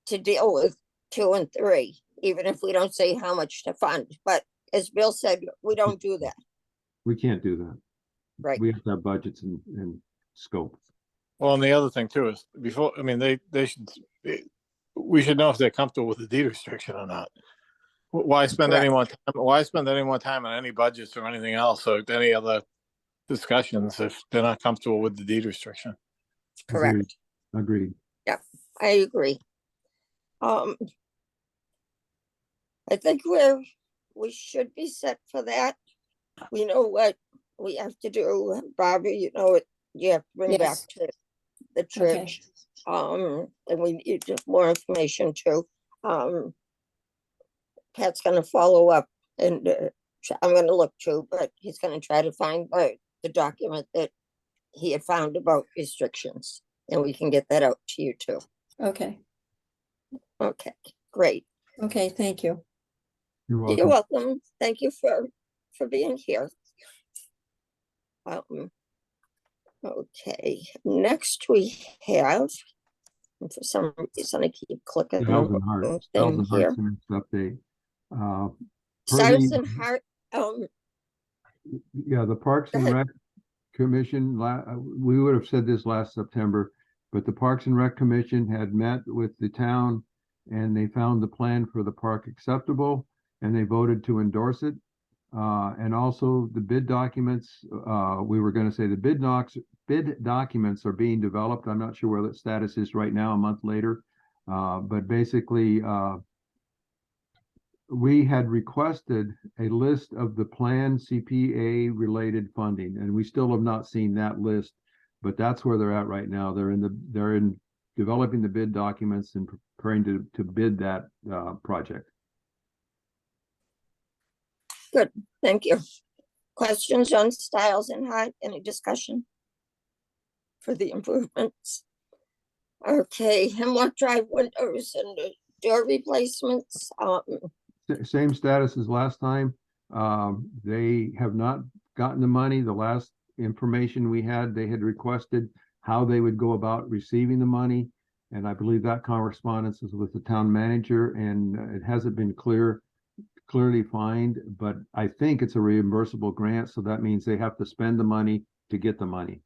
deal with 2 and 3, even if we don't say how much to fund. But as Bill said, we don't do that. We can't do that. Right. We have to have budgets and scope. Well, and the other thing too is before, I mean, they should, we should know if they're comfortable with the deed restriction or not. Why spend any more time, why spend any more time on any budgets or anything else or any other discussions if they're not comfortable with the deed restriction? Correct. Agreed. I agree. I think we should be set for that. We know what we have to do. Barbara, you know what you have to bring back Yes. to the Okay. church. And we need more information too. Pat's gonna follow up and I'm gonna look too, but he's gonna try to find the document that he had found about restrictions. And we can get that out to you too. Okay, Okay, great. okay, thank you. You're You're welcome. welcome. Thank you for being here. Okay, next we have, and for some reason I keep clicking on Thousand the Hearts, wrong thing Thousand here. Hearts next update. Per Cyrus the- and Hart, Yeah, the Parks Go and ahead. Rec Commission, we would have said this last September, but the Parks and Rec Commission had met with the town and they found the plan for the park acceptable and they voted to endorse it. And also the bid documents, we were gonna say the bid documents are being developed. I'm not sure where the status is right now, a month later. But basically, we had requested a list of the planned CPA related funding, and we still have not seen that list, but that's where they're at right now. They're in developing the bid documents and preparing to bid that project. Thank you. Questions on Styles and Hart? Any discussion for the improvements? Okay, Hemlock Drive windows and door replacements. Same status as last time. They have not gotten the money. The last information we had, they had requested how they would go about receiving the money. And I believe that correspondence is with the town manager, and it hasn't been clearly defined, but I think it's a reimbursable grant. So that means they have to spend the money to get the money.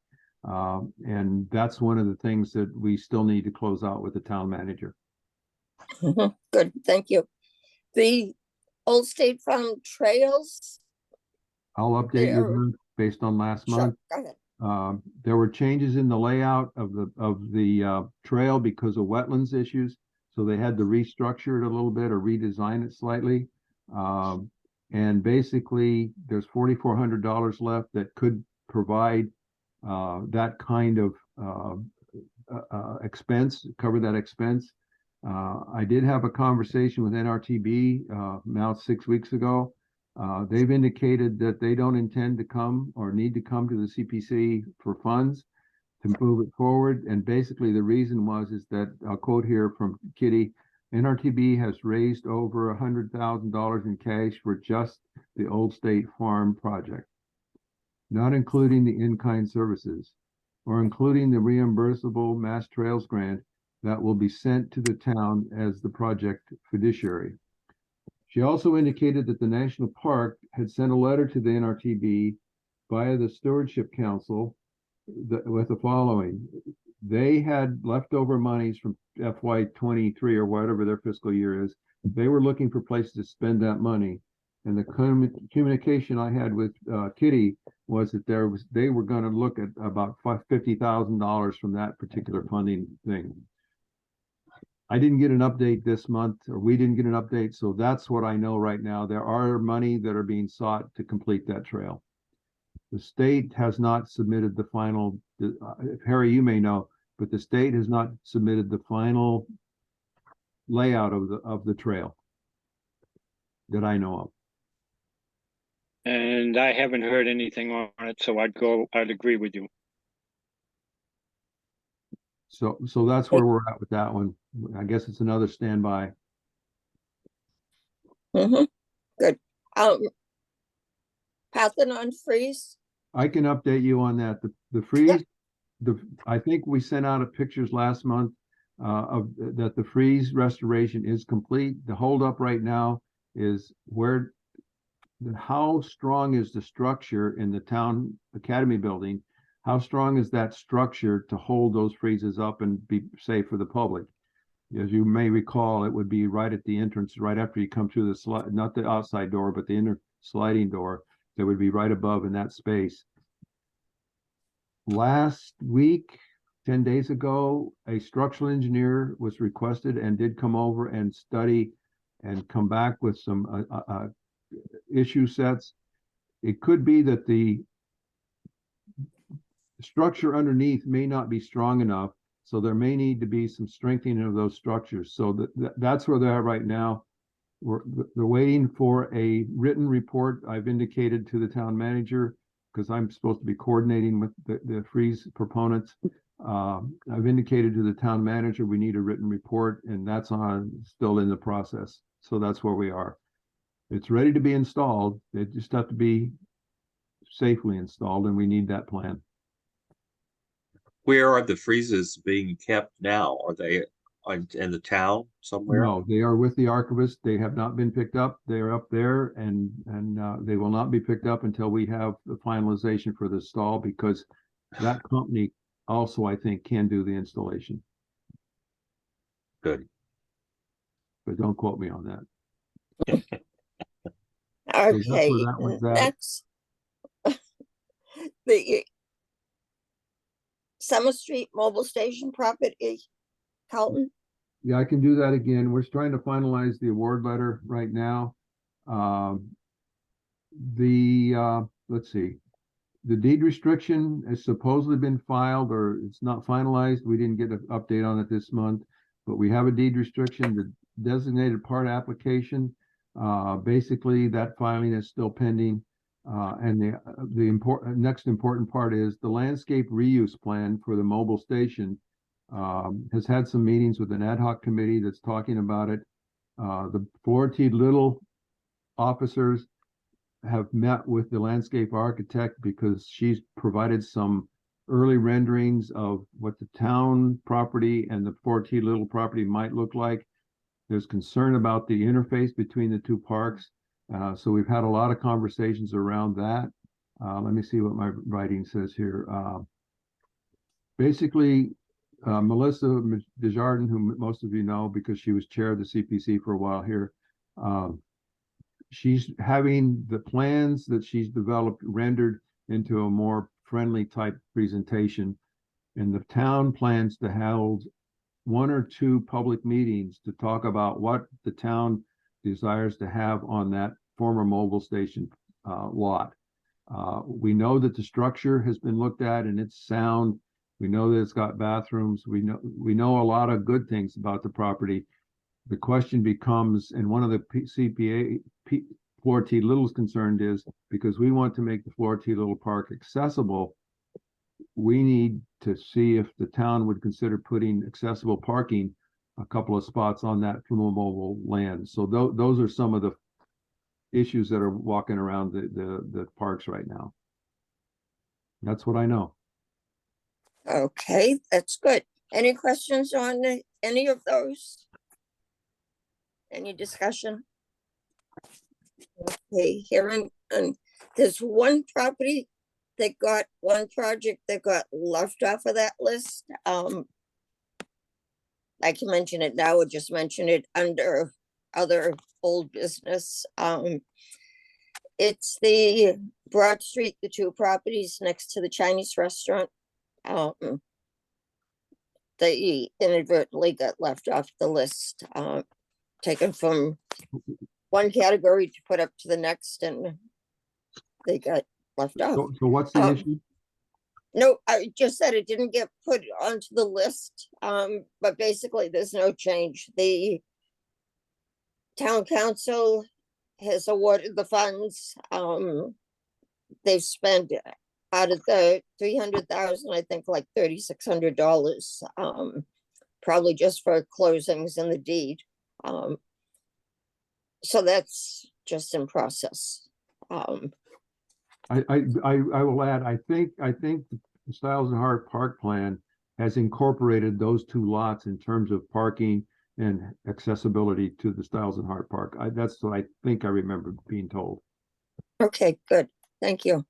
And that's one of the things that we still need to close out with the town manager. Good, thank you. The Old State Farm trails. I'll update There. you based on last Sure, month. go ahead. There were changes in the layout of the trail because of wetlands issues. So they had to restructure it a little bit or redesign it slightly. And basically there's $4,400 left that could provide that kind of expense, cover that expense. I did have a conversation with NRTB now 6 weeks ago. They've indicated that they don't intend to come or need to come to the CPC for funds to move it forward. And basically the reason is that, I'll quote here from Kitty, NRTB has raised over $100,000 in cash for just the Old State Farm project, not including the in-kind services or including the reimbursable Mass Trails grant that will be sent to the town as the project fiduciary. She also indicated that the National Park had sent a letter to the NRTB via the Stewardship Council with the following. They had leftover monies from FY23 or whatever their fiscal year is. They were looking for places to spend that money. And the communication I had with Kitty was that they were going to look at about $50,000 from that particular funding thing. I didn't get an update this month, or we didn't get an update, so that's what I know right now. There are money that are being sought to complete that trail. The state has not submitted the final, Harry, you may know, but the state has not submitted the final layout of the trail that I know of. And I haven't heard anything on it, so I'd agree with you. So that's where we're at with that one. I guess it's another standby. Good. Parthenon freeze. I can update you on that. The freeze, I think we sent out a pictures last month of that the freeze restoration is complete. The holdup right now is how strong is the structure in the town academy building? How strong is that structure to hold those freezes up and be safe for the public? As you may recall, it would be right at the entrance, right after you come through the slide, not the outside door, but the inner sliding door that would be right above in that space. Last week, 10 days ago, a structural engineer was requested and did come over and study and come back with some issue sets. It could be that the structure underneath may not be strong enough, so there may need to be some strengthening of those structures. So that's where they're at right now. They're waiting for a written report. I've indicated to the town manager, because I'm supposed to be coordinating with the freeze proponents. I've indicated to the town manager we need a written report, and that's still in the process. So that's where we are. It's ready to be installed. They just have to be safely installed, and we need that plan. Where are the freezes being kept now? Are they in the town somewhere? No, they are with the archivist. They have not been picked up. They are up there, and they will not be picked up until we have the finalization for the stall, because that company also, I think, can do the installation. Good. But don't quote me on that. Okay, that one's at. next. The Summer Street Mobile Station property, Carlton. Yeah, I can do that again. We're trying to finalize the award letter right now. Let's see. The deed restriction has supposedly been filed, or it's not finalized. We didn't get an update on it this month, but we have a deed restriction, the designated part application. Basically, that filing is still pending. And the next important part is the landscape reuse plan for the mobile station has had some meetings with an ad hoc committee that's talking about it. The Flora T. Little officers have met with the landscape architect because she's provided some early renderings of what the town property and the Flora T. Little property might look like. There's concern about the interface between the two parks. So we've had a lot of conversations around that. Let me see what my writing says here. Basically, Melissa Desjardins, who most of you know because she was chair of the CPC for a while here, she's having the plans that she's developed rendered into a more friendly type presentation. And the town plans to hold 1 or 2 public meetings to talk about what the town desires to have on that former mobile station lot. We know that the structure has been looked at and it's sound. We know that it's got bathrooms. We know a lot of good things about the property. The question becomes, and one of the Flora T. Little's concerned is because we want to make the Flora T. Little Park accessible, we need to see if the town would consider putting accessible parking a couple of spots on that mobile land. So those are some of the issues that are walking around the parks right now. That's what I know. Okay, that's good. Any questions on any of those? Any discussion? Okay, hearing, and there's one project that got left off of that list. I can mention it now or just mention it under other old business. It's the Broad Street, the two properties next to the Chinese restaurant. They inadvertently got left off the list, taken from one category to put up to the next, and they got left off. So what's the issue? No, I just said it didn't get put onto the list, but basically there's no change. The town council has awarded the funds. They've spent out of the 300,000, I think like $3,600, probably just for closings and the deed. So that's just in process. I will add, I think the Styles and Hart Park plan has incorporated those two lots in terms of parking and accessibility to the Styles and Hart Park. That's what I think I remember being told. Okay, good. Thank you.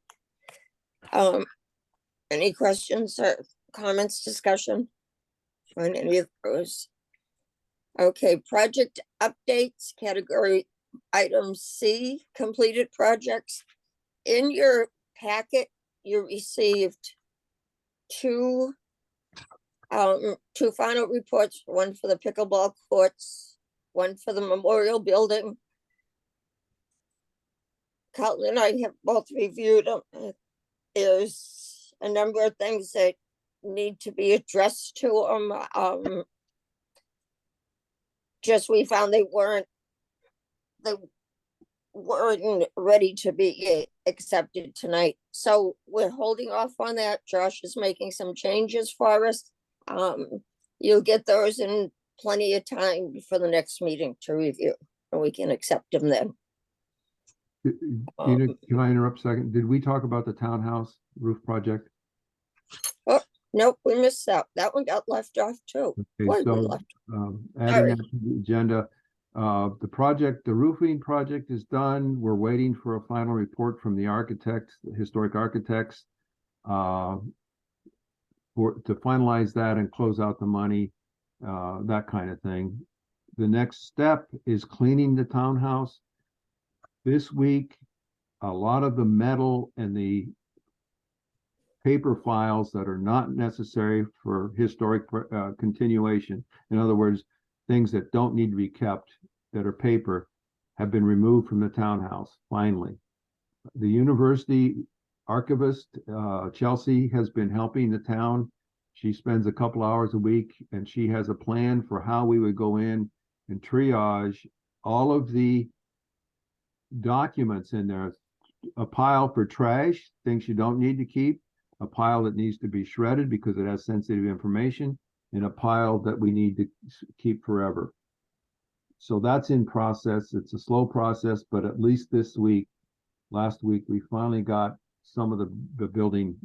Any questions or comments, discussion on any of those? Okay, project updates, category item C, completed projects. In your packet, you received two final reports, one for the pickleball courts, one for the memorial building. Carlton and I have both reviewed them. There's a number of things that need to be addressed to them. Just we found they weren't ready to be accepted tonight. So we're holding off on that. Josh is making some changes for us. You'll get those in plenty of time for the next meeting to review, and we can accept them then. Can I interrupt a second? Did we talk about the townhouse roof project? Nope, we missed that. That one got left off too. Okay, Why we so left? adding that to the agenda, the roofing project is done. We're waiting for a final report from the architects, the historic architects, to finalize that and close out the money, that kind of thing. The next step is cleaning the townhouse. This week, a lot of the metal and the paper files that are not necessary for historic continuation, in other words, things that don't need to be kept that are paper, have been removed from the townhouse, finally. The university archivist, Chelsea, has been helping the town. She spends a couple hours a week, and she has a plan for how we would go in and triage all of the documents in there. A pile for trash, things you don't need to keep, a pile that needs to be shredded because it has sensitive information, and a pile that we need to keep forever. So that's in process. It's a slow process, but at least this week, last week, we finally got some of the building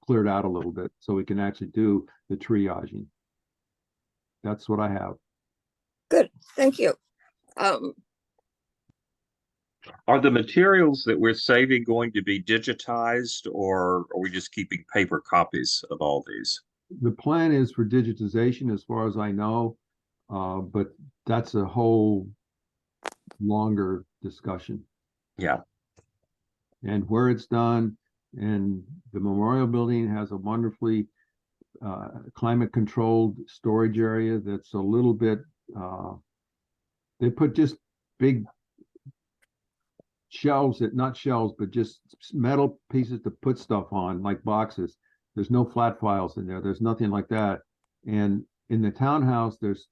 cleared out a little bit so we can actually do the triaging. That's what I have. Good, thank you. Are the materials that we're saving going to be digitized, or are we just keeping paper copies of all these? The plan is for digitization as far as I know, but that's a whole longer discussion. Yeah. And where it's done, and the memorial building has a wonderfully climate controlled storage area that's a little bit, they put just big shelves, not shelves, but just metal pieces to put stuff on, like boxes. There's no flat files in there. There's nothing like that. And in the townhouse, there's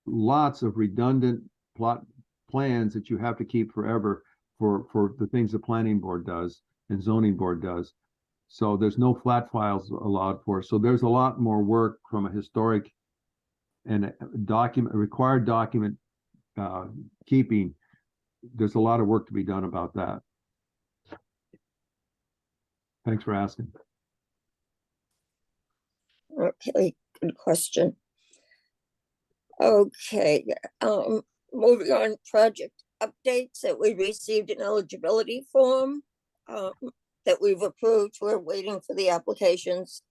lots of redundant plans that you have to keep forever for the things the planning board does and zoning board does. So there's no flat files allowed for. So there's a lot more work from a historic and a required document keeping. There's a lot of work to be done about that. Thanks for asking. Okay, good question. Okay, moving on, project updates that we received an eligibility form that we've approved. We're waiting for the applications.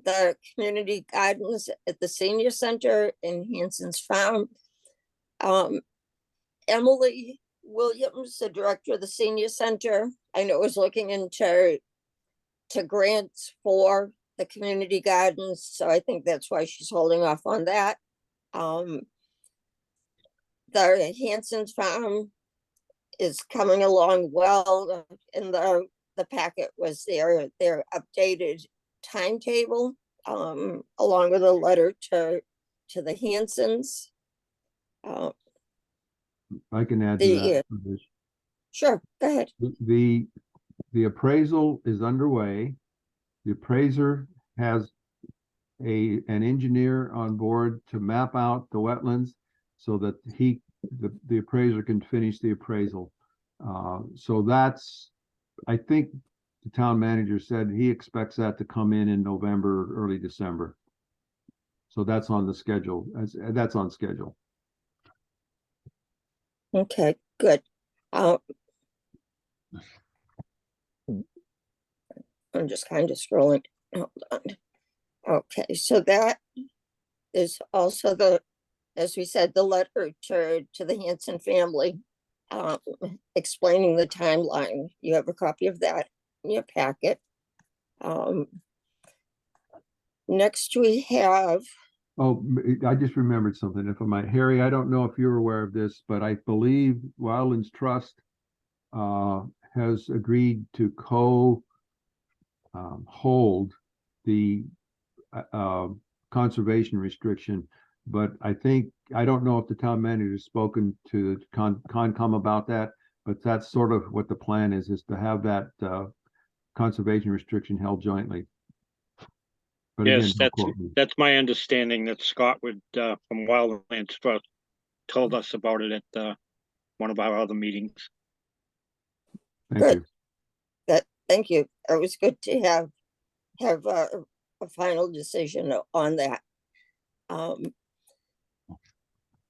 The community gardens at the senior center in Hanson's Farm. Emily Williams, the director of the senior center, I know is looking into grants for the community gardens, so I think that's why she's holding off on that. The Hanson's Farm is coming along well. In the packet was their updated timetable, along with a letter to the Hansons. I can add to that. Sure, go ahead. The appraisal is underway. The appraiser has an engineer on board to map out the wetlands so that the appraiser can finish the appraisal. So that's, I think the town manager said he expects that to come in November, early December. So that's on the schedule. That's on schedule. Okay, good. I'm just kind of scrolling. Hold on. Okay, so that is also as we said, the letter to the Hanson family explaining the timeline. You have a copy of that in your packet. Next we have. Oh, I just remembered something, if I might. Harry, I don't know if you're aware of this, but I believe Wildlands Trust has agreed to hold the conservation restriction. But I don't know if the town manager has spoken to Concom about that, but that's sort of what the plan is to have that conservation restriction held jointly. But Yes, again, don't quote me. that's my understanding that Scott would, from Wildlands Trust, told us about it at one of our other meetings. Thank Good. you. Thank you. It was good to have a final decision on that.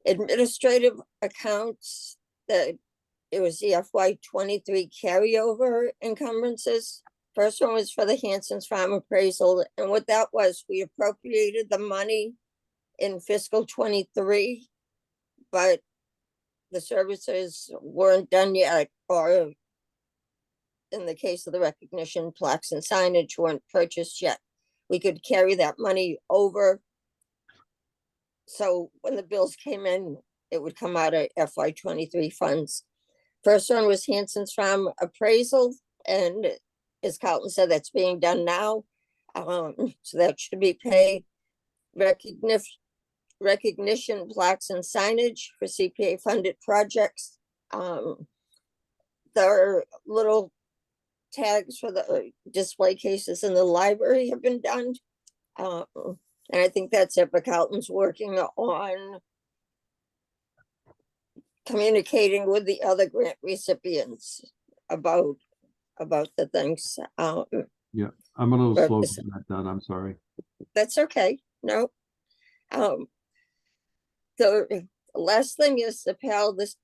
Administrative accounts, that it was the FY23 carryover encumbrances. First one was for the Hanson's Farm appraisal, and what that was, we appropriated the money in fiscal 23, but the services weren't done yet, or in the case of the recognition, plaques and signage weren't purchased yet. We could carry that money over. So when the bills came in, it would come out of FY23 funds. First one was Hanson's Farm appraisal, and as Carlton said, that's being done now. So that should be paid. Recognition plaques and signage for CPA funded projects. Their little tags for the display cases in the library have been done. And I think that's it, but Carlton's working on communicating with the other grant recipients about the things. Yeah, I'm a little but slow this- getting that done. I'm sorry. That's okay. No. The last thing is the PAL, this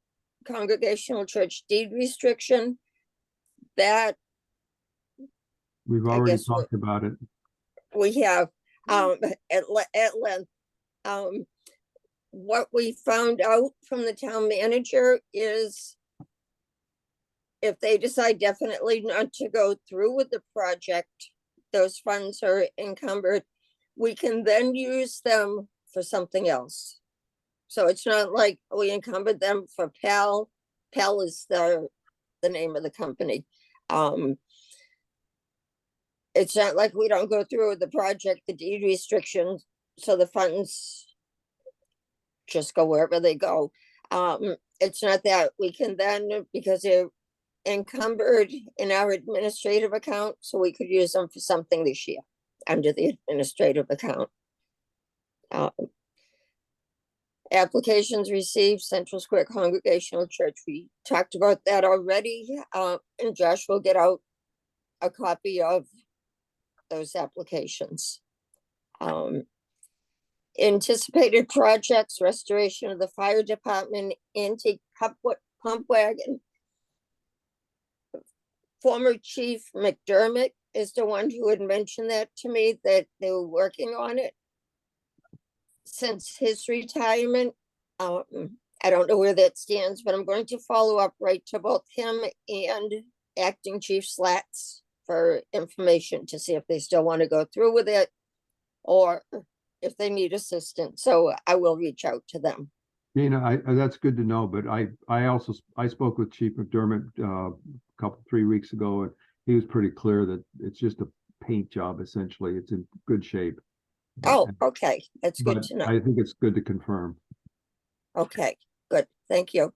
Congregational Church deed restriction. That We've I already guess talked about it. we have at length. What we found out from the town manager is if they decide definitely not to go through with the project, those funds are encumbered, we can then use them for something else. So it's not like we encumbered them for PAL. PAL is the name of the company. It's not like we don't go through with the project, the deed restrictions, so the funds just go wherever they go. it's not that we can then, because they're encumbered in our administrative account, so we could use them for something this year under the administrative account. Applications received, Central Square Congregational Church. We talked about that already, and Josh will get out a copy of those applications. Anticipated projects, restoration of the fire department, antique pump wagon. Former Chief McDermott is the one who had mentioned that to me, that they were working on it since his retirement. I don't know where that stands, but I'm going to follow up right to both him and Acting Chief Slats for information to see if they still want to go through with it or if they need assistance. So I will reach out to them. Dana, that's good to know, but I spoke with Chief McDermott a 3 weeks ago, and he was pretty clear that it's just a paint job, essentially. It's in good shape. Oh, okay, that's good But to know. I think it's good to confirm. Okay, good, thank you.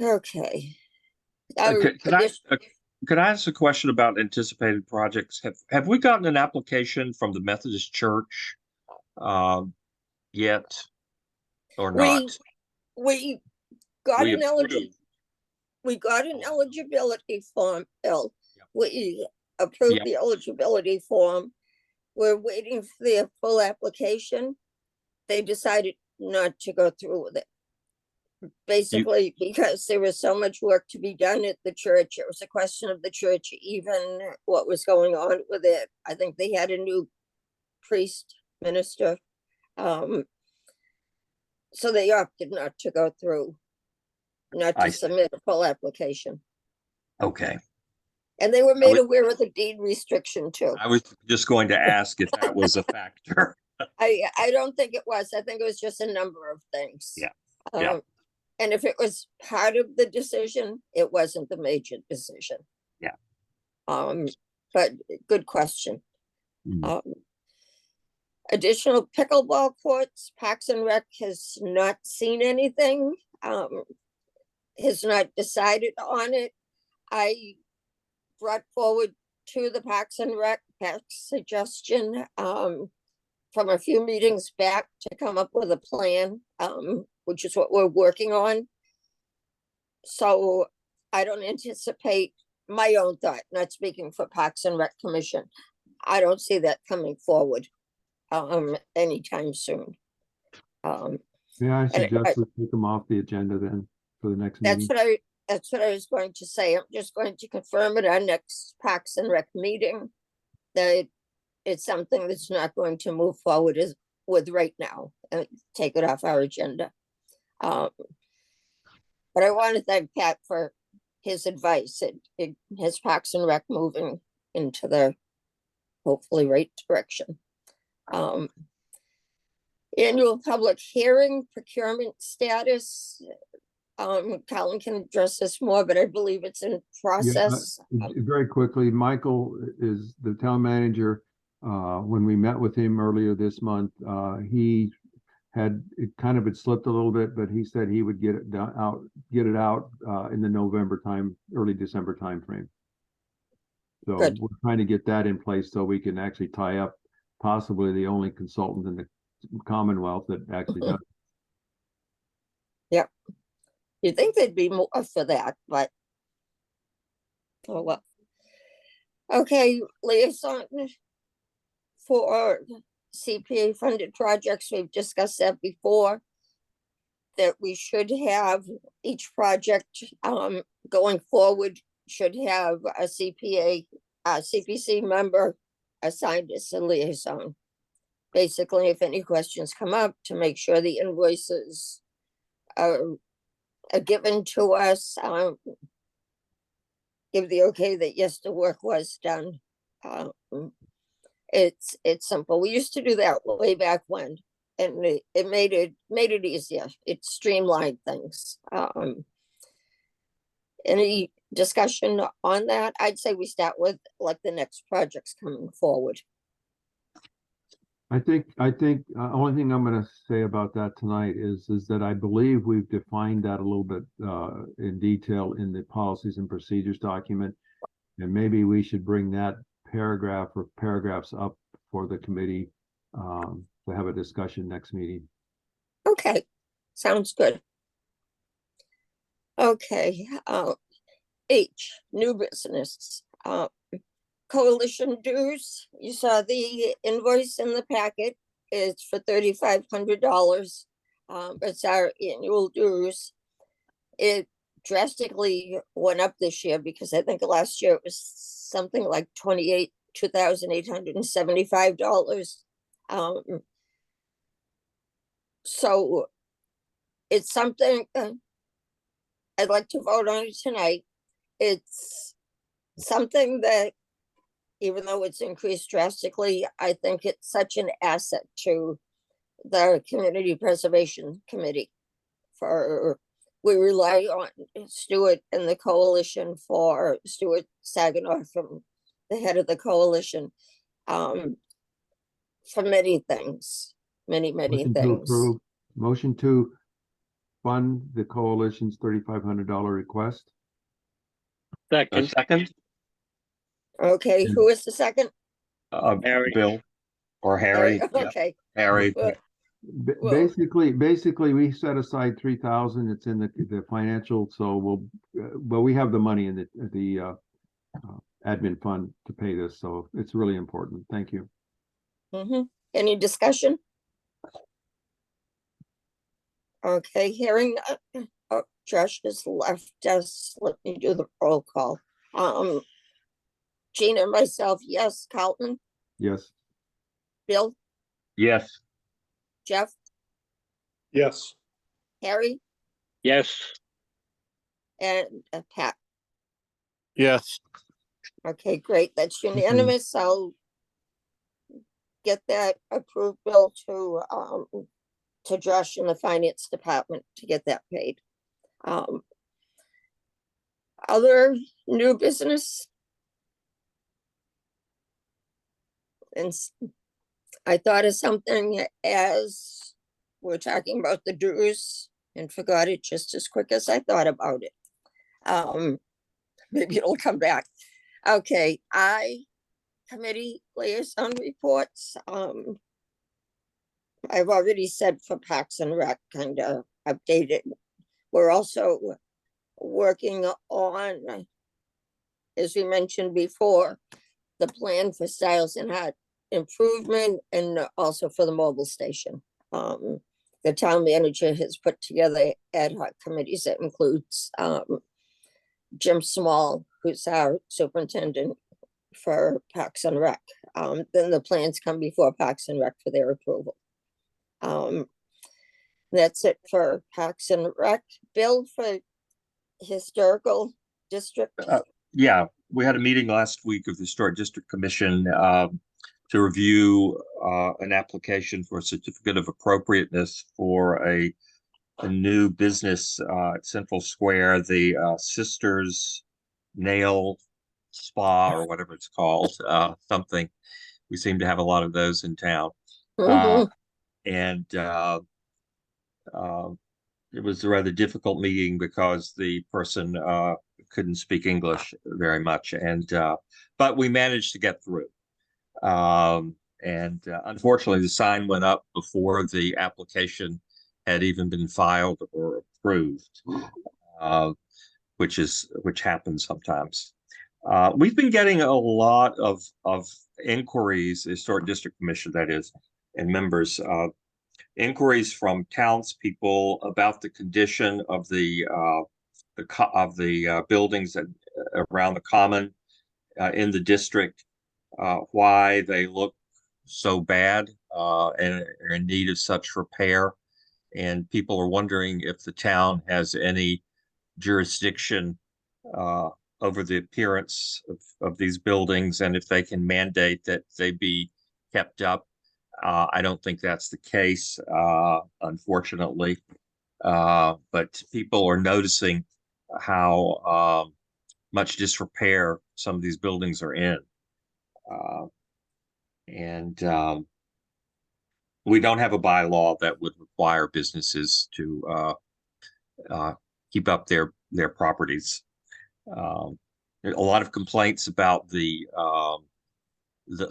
Okay. Could I ask a question about anticipated projects? Have we gotten an application from the Methodist Church yet or not? We got We an approved. we got an eligibility form, Bill. Yep. We approved Yep. the eligibility form. We're waiting for their full application. They decided not to go through with it. Basically, because there was so much work to be done at the church. It was a question of the church, even what was going on with it. I think they had a new priest minister. So they opted not to go through, not I to see. submit a full application. Okay. And they were made would- aware of the deed restriction too. I was just going to ask if that was a factor. I don't think it was. I think it was just a number of things. Yeah, yeah. And if it was part of the decision, it wasn't the major decision. Yeah. But good question. Mhm. Additional pickleball courts, Parks and Rec has not seen anything, has not decided on it. I brought forward to the Parks and Rec suggestion from a few meetings back to come up with a plan, which is what we're working on. So I don't anticipate, my own thought, not speaking for Parks and Rec Commission, I don't see that coming forward anytime soon. Yeah, I suggest we take them off the agenda then for the next meeting. That's what I was going to say. I'm just going to confirm at our next Parks and Rec meeting that it's something that's not going to move forward with right now and take it off our agenda. But I want to thank Pat for his advice. It has Parks and Rec moving into the hopefully right direction. Annual public hearing, procurement status. Colin can address this more, but I believe it's in process. Very quickly, Michael is the town manager. When we met with him earlier this month, he had it slipped a little bit, but he said he would get it out in the November time, early December timeframe. So Good. we're trying to get that in place so we can actually tie up possibly the only consultant in the Commonwealth that actually does. Yep. You'd think there'd be more for that, but oh well. Okay, liaison for CPA funded projects, we've discussed that before. That we should have each project going forward should have a CPC member assigned as a liaison. Basically, if any questions come up, to make sure the invoices are given to us, give the okay that yes, the work was done. It's simple. We used to do that way back when, and it made it easier. It streamlined things. Any discussion on that? I'd say we start with like the next projects coming forward. I think, only thing I'm gonna say about that tonight is that I believe we've defined that a little bit, in detail in the policies and procedures document. And maybe we should bring that paragraph or paragraphs up for the committee, to have a discussion next meeting. Okay, sounds good. Okay, H, new business, coalition dues. You saw the invoice in the packet. It's for $3,500. It's our annual dues. It drastically went up this year because I think last year it was something like $2,875. So it's something I'd like to vote on it tonight. It's something that, even though it's increased drastically, I think it's such an asset to the Community Preservation Committee. We rely on Stuart and the coalition, for Stuart Saginaw, from the head of the coalition, for many things, many Motion to things. approve. Motion to fund the coalition's $3,500 request. A Second, second, Okay, who is the second? Harry. Bill or Harry? Yeah, Okay, Harry. well, Well- Basically, we set aside 3,000. It's in the financial, so well, we have the money in the admin fund to pay this, so it's really important. Thank you. Any discussion? Okay, hearing, oh, Josh has left us. Let me do the roll call. Gina and myself, yes. Carlton, Yes. Bill, Yes. Jeff, Yes. Harry, yes, and Pat. Yes. Okay, great. That's unanimous. I'll get that approved bill to Josh in the finance department to get that paid. Other new business? And I thought of something as we're talking about the dues and forgot it just as quick as I thought about it. Maybe it'll come back. Okay, committee liaison reports. I've already said for Parks and Rec, kind of updated. We're also working on, as we mentioned before, the plan for Styles and Hart improvement, and also for the mobile station. The town manager has put together ad hoc committees that includes Jim Small, who's our superintendent for Parks and Rec. Then the plans come before Parks and Rec for their approval. That's it for Parks and Rec. Bill, for Historical District. Yeah, we had a meeting last week of the Historic District Commission to review an application for a certificate of appropriateness for a new business at Central Square, the Sisters Nail Spa, or whatever it's called, something. We seem to have a lot of those in town. And it was a rather difficult meeting because the person couldn't speak English very much, and but we managed to get through. Unfortunately, the sign went up before the application had even been filed or approved, which happens sometimes. We've been getting a lot of inquiries, the Historic District Commission, that is, and members, inquiries from townspeople about the condition of the buildings that, around the common in the district, why they look so bad and are in need of such repair. And people are wondering if the town has any jurisdiction over the appearance of these buildings, and if they can mandate that they be kept up. I don't think that's the case, unfortunately. But people are noticing how much disrepair some of these buildings are in. we don't have a bylaw that would require businesses to keep up their properties. There are a lot of complaints about the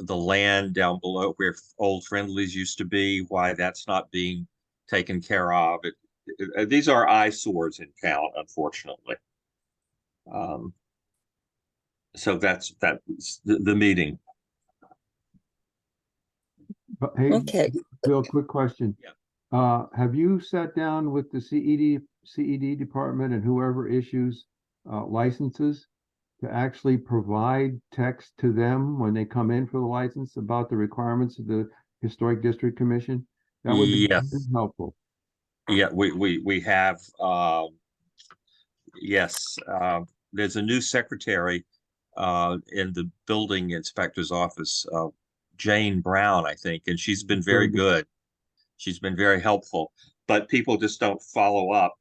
land down below where Old Friendlies used to be, why that's not being taken care of. These are eyesores in town, unfortunately. So that's the meeting. But hey, Okay. Bill, quick question. Yeah. Have you sat down with the CED department and whoever issues licenses to actually provide text to them when they come in for the license about the requirements of the Historic District Commission? That would be Yes. very helpful. Yeah, we have, yes, there's a new secretary in the building inspector's office, Jane Brown, I think, and she's been very good. She's been very helpful, but people just don't follow up,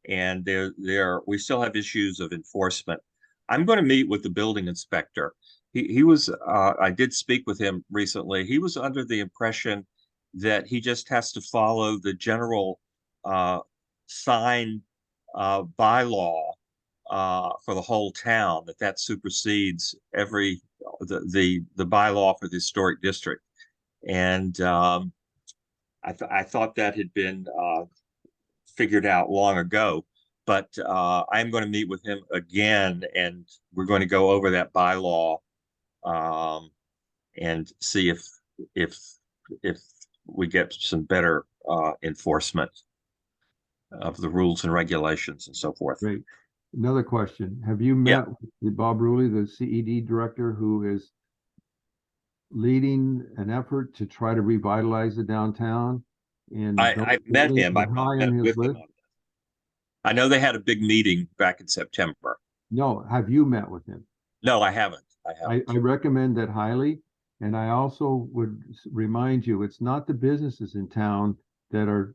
and we still have issues of enforcement. I'm going to meet with the building inspector. He was, I did speak with him recently. He was under the impression that he just has to follow the general sign bylaw for the whole town, that supersedes the bylaw for the historic district. And I thought that had been figured out long ago, but I'm going to meet with him again, and we're going to go over that bylaw and see if we get some better enforcement of the rules and regulations and so forth. Great. Another question. Have you met with Bob Ruley, the CED director, who is leading an effort to try to revitalize the downtown? And I met him. I've not met with him. I know they had a big meeting back in September. No, have you met with him? No, I haven't. I recommend that highly. And I also would remind you, it's not the businesses in town that are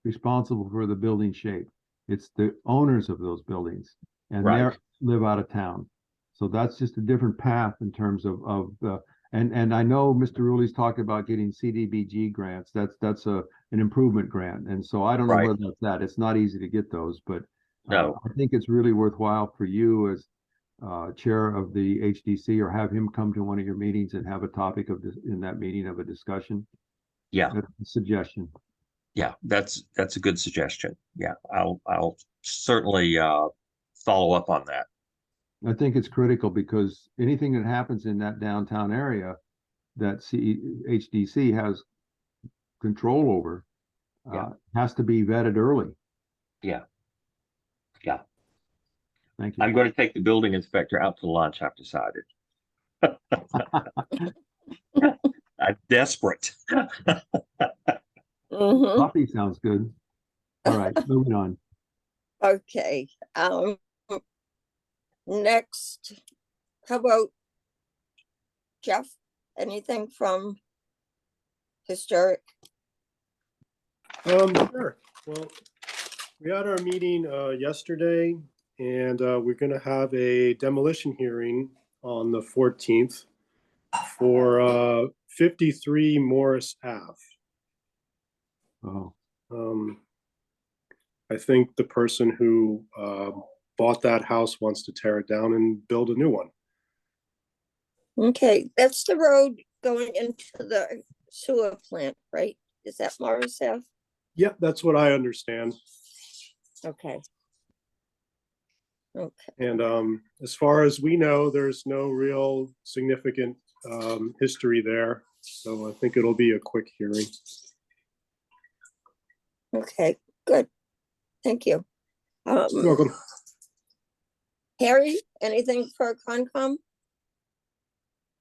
responsible for the building shape. It's the owners of those buildings, and they live out of town. So that's just a different path in terms of the, and I know Mr. Ruley's talked about getting CDBG grants. That's an improvement grant. And so I don't know whether that's that. It's not easy to get those, but I think it's really worthwhile for you as chair of the HDC, or have him come to one of your meetings and have a topic of this in that meeting of a discussion. Yeah. That's a suggestion. Yeah, that's a good suggestion. Yeah, I'll certainly follow up on that. I think it's critical because anything that happens in that downtown area that HDC has control over has to be vetted early. Yeah. Yeah. Thank you. I'm going to take the building inspector out to lunch, I've decided. I'm desperate. Coffee sounds good. All right, moving on. Okay, next, how about Jeff? Anything from historic? Sure. Well, we had our meeting yesterday, and we're going to have a demolition hearing on the 14th for 53 Morris Ave. Oh. I think the person who bought that house wants to tear it down and build a new one. Okay, that's the road going into the sewer plant, right? Is that Morris Ave? Yeah, that's what I understand. Okay. Okay. And as far as we know, there's no real significant history there. So I think it'll be a quick hearing. Okay, good. Thank you. You're welcome. Harry, anything for Concom?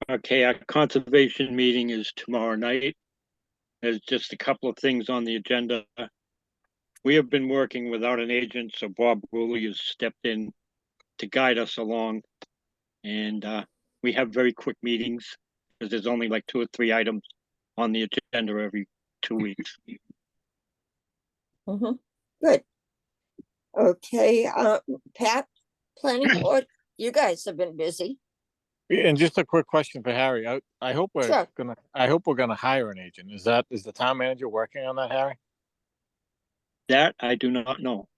Okay, our conservation meeting is tomorrow night. There's just a couple of things on the agenda. We have been working without an agent, so Bob Ruley has stepped in to guide us along. And we have very quick meetings because there's only like 2 or 3 items on the agenda every 2 weeks. Good. Okay, Pat, planning board, you guys have been busy. And just a quick question for Harry. I hope Sure. I hope we're gonna hire an agent. Is the town manager working on that, Harry? That I do not know.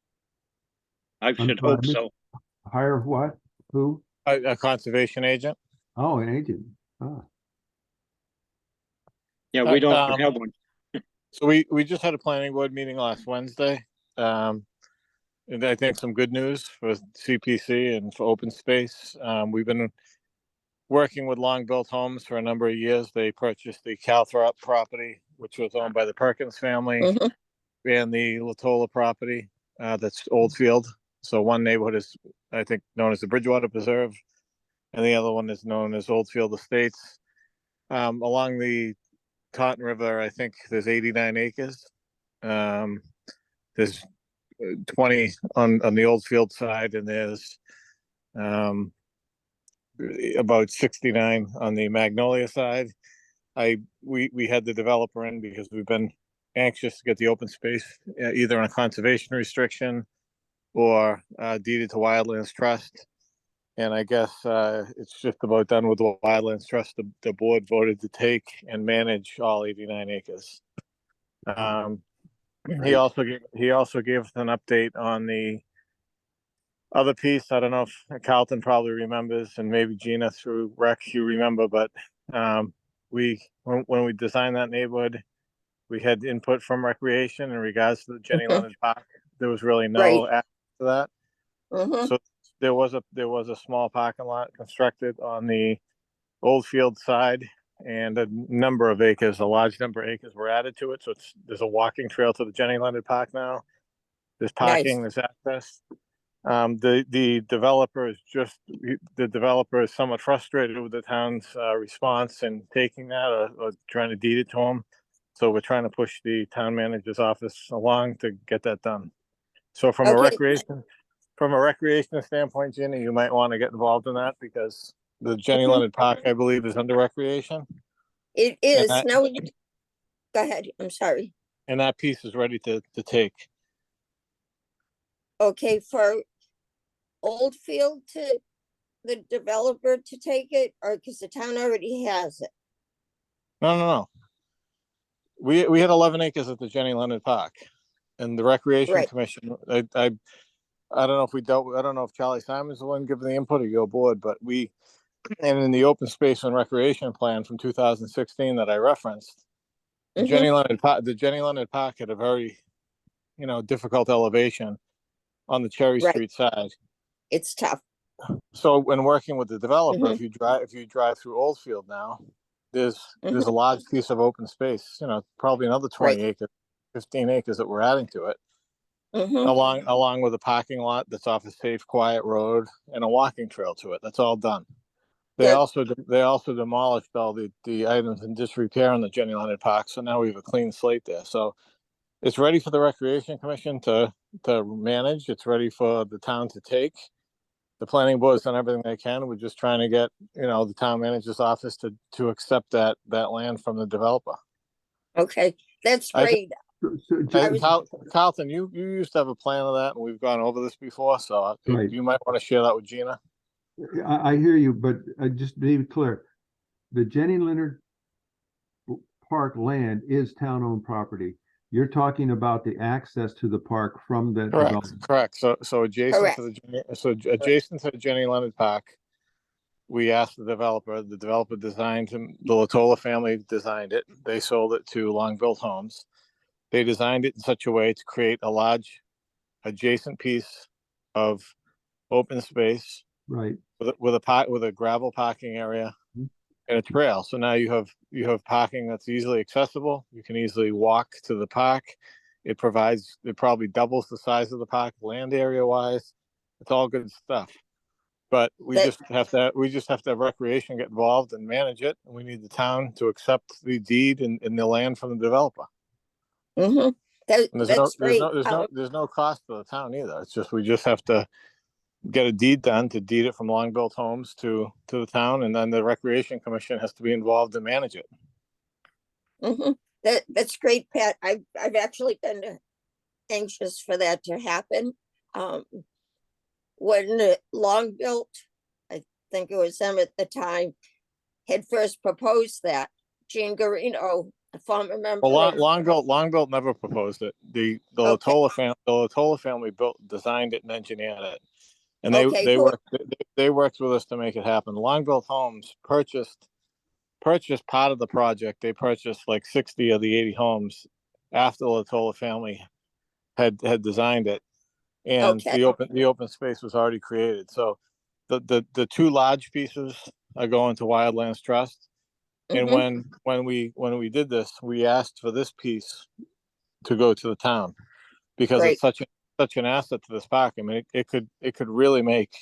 I I'm should hope sorry. so. Hire what? Who? A conservation agent? Oh, an agent. Ah, Yeah, we don't Um, have one. So we just had a planning board meeting last Wednesday. And I think some good news for CPC and for open space. We've been working with Long Built Homes for a number of years. They purchased the Calthrop property, which was owned by the Perkins family, Mhm. and the Latola property, that's Oldfield. So one neighborhood is, I think, known as the Bridgewater Preserve, and the other one is known as Oldfield Estates. Along the Taunton River, I think there's 89 acres. There's 20 on the Oldfield side, and there's about 69 on the Magnolia side. We had the developer in because we've been anxious to get the open space, either on a conservation restriction or deeded to Wildlands Trust. And I guess it's just about done with the Wildlands Trust. The board voted to take and manage all 89 acres. He also gave us an update on the other piece. I don't know if Carlton probably remembers, and maybe Gina through Rex you remember, but when we designed that neighborhood, we had input from recreation in regards to the Jenny Mhm. Leonard Park. There was really no Right. act to that. Mhm. So there was a small parking lot constructed on the Oldfield side, and a number of acres, a large number of acres were added to it. So there's a walking trail to the Jenny Leonard Park now. There's parking, Nice. there's access. The developer is somewhat frustrated with the town's response in taking that, or trying to deed it to him. So we're trying to push the town manager's office along to get that done. So from a Okay. recreation standpoint, Ginny, you might want to get involved in that, because the Jenny Mhm. Leonard Park, I believe, is under recreation, It and is. that, Now, go ahead. I'm sorry. and that piece is ready to take. Okay, for Oldfield to the developer to take it, or because the town already has it? No. We had 11 acres at the Jenny Leonard Park, and the Recreation Right. Commission. I don't know if I don't know if Charlie Simon's the one giving the input or your board, but and in the open space and recreation plan from 2016 that I referenced, the Mhm. Jenny Leonard Park had a very, difficult elevation on the Cherry Right. Street side. It's tough. So when working with the developer, Mhm. if you drive through Oldfield now, there's Mhm. a large piece of open space, probably another 20 Right. acres, 15 acres that we're adding to it, Mhm. along with a parking lot that's off a safe, quiet road and a walking trail to it. That's all done. They Good. also demolished all the items in disrepair in the Jenny Leonard Park, so now we have a clean slate there. So it's ready for the Recreation Commission to manage. It's ready for the town to take. The planning board's done everything they can. We're just trying to get, the town manager's office to accept that land from the developer. Okay, that's I think- great. so I just, was- Carlton, you used to have a plan of that, and we've gone over this before, so Right. you might want to share that with Gina. I hear you, but just to be clear, the Jenny Leonard Park land is town-owned property. You're talking about the access to the park from the development. Correct. So adjacent to adjacent to the Jenny Leonard Park, we asked the developer. The developer designed him. The Latola family designed it. They sold it to Long Built Homes. They designed it in such a way to create a large adjacent piece of open space Right. with a gravel parking area Mhm. and a trail. So now you have parking that's easily accessible. You can easily walk to the park. It probably doubles the size of the park land area wise. It's all good stuff. But we That- just have to have recreation get involved and manage it. And we need the town to accept the deed and the land from the developer. Mhm. And That's great. there's no cost to the town either. It's just we just have to get a deed done to deed it from Long Built Homes to the town, and then the Recreation Commission has to be involved to manage it. Mhm. That's great, Pat. I've actually been anxious for that to happen. When Long Built, think it was them at the time, had first proposed that. Gene Garino, a former member Well, of, Longboat never proposed it. The Okay. Latola family designed it and engineered it. And Okay, they who- worked with us to make it happen. Longboat Homes purchased part of the project. They purchased like 60 of the 80 homes after the Latola family had designed it, and Okay. the open space was already created. So the two large pieces are going to Wildlands Trust. And Mhm. when we did this, we asked for this piece to go to the town because Great. it's such an asset to this park. I mean, it could really make.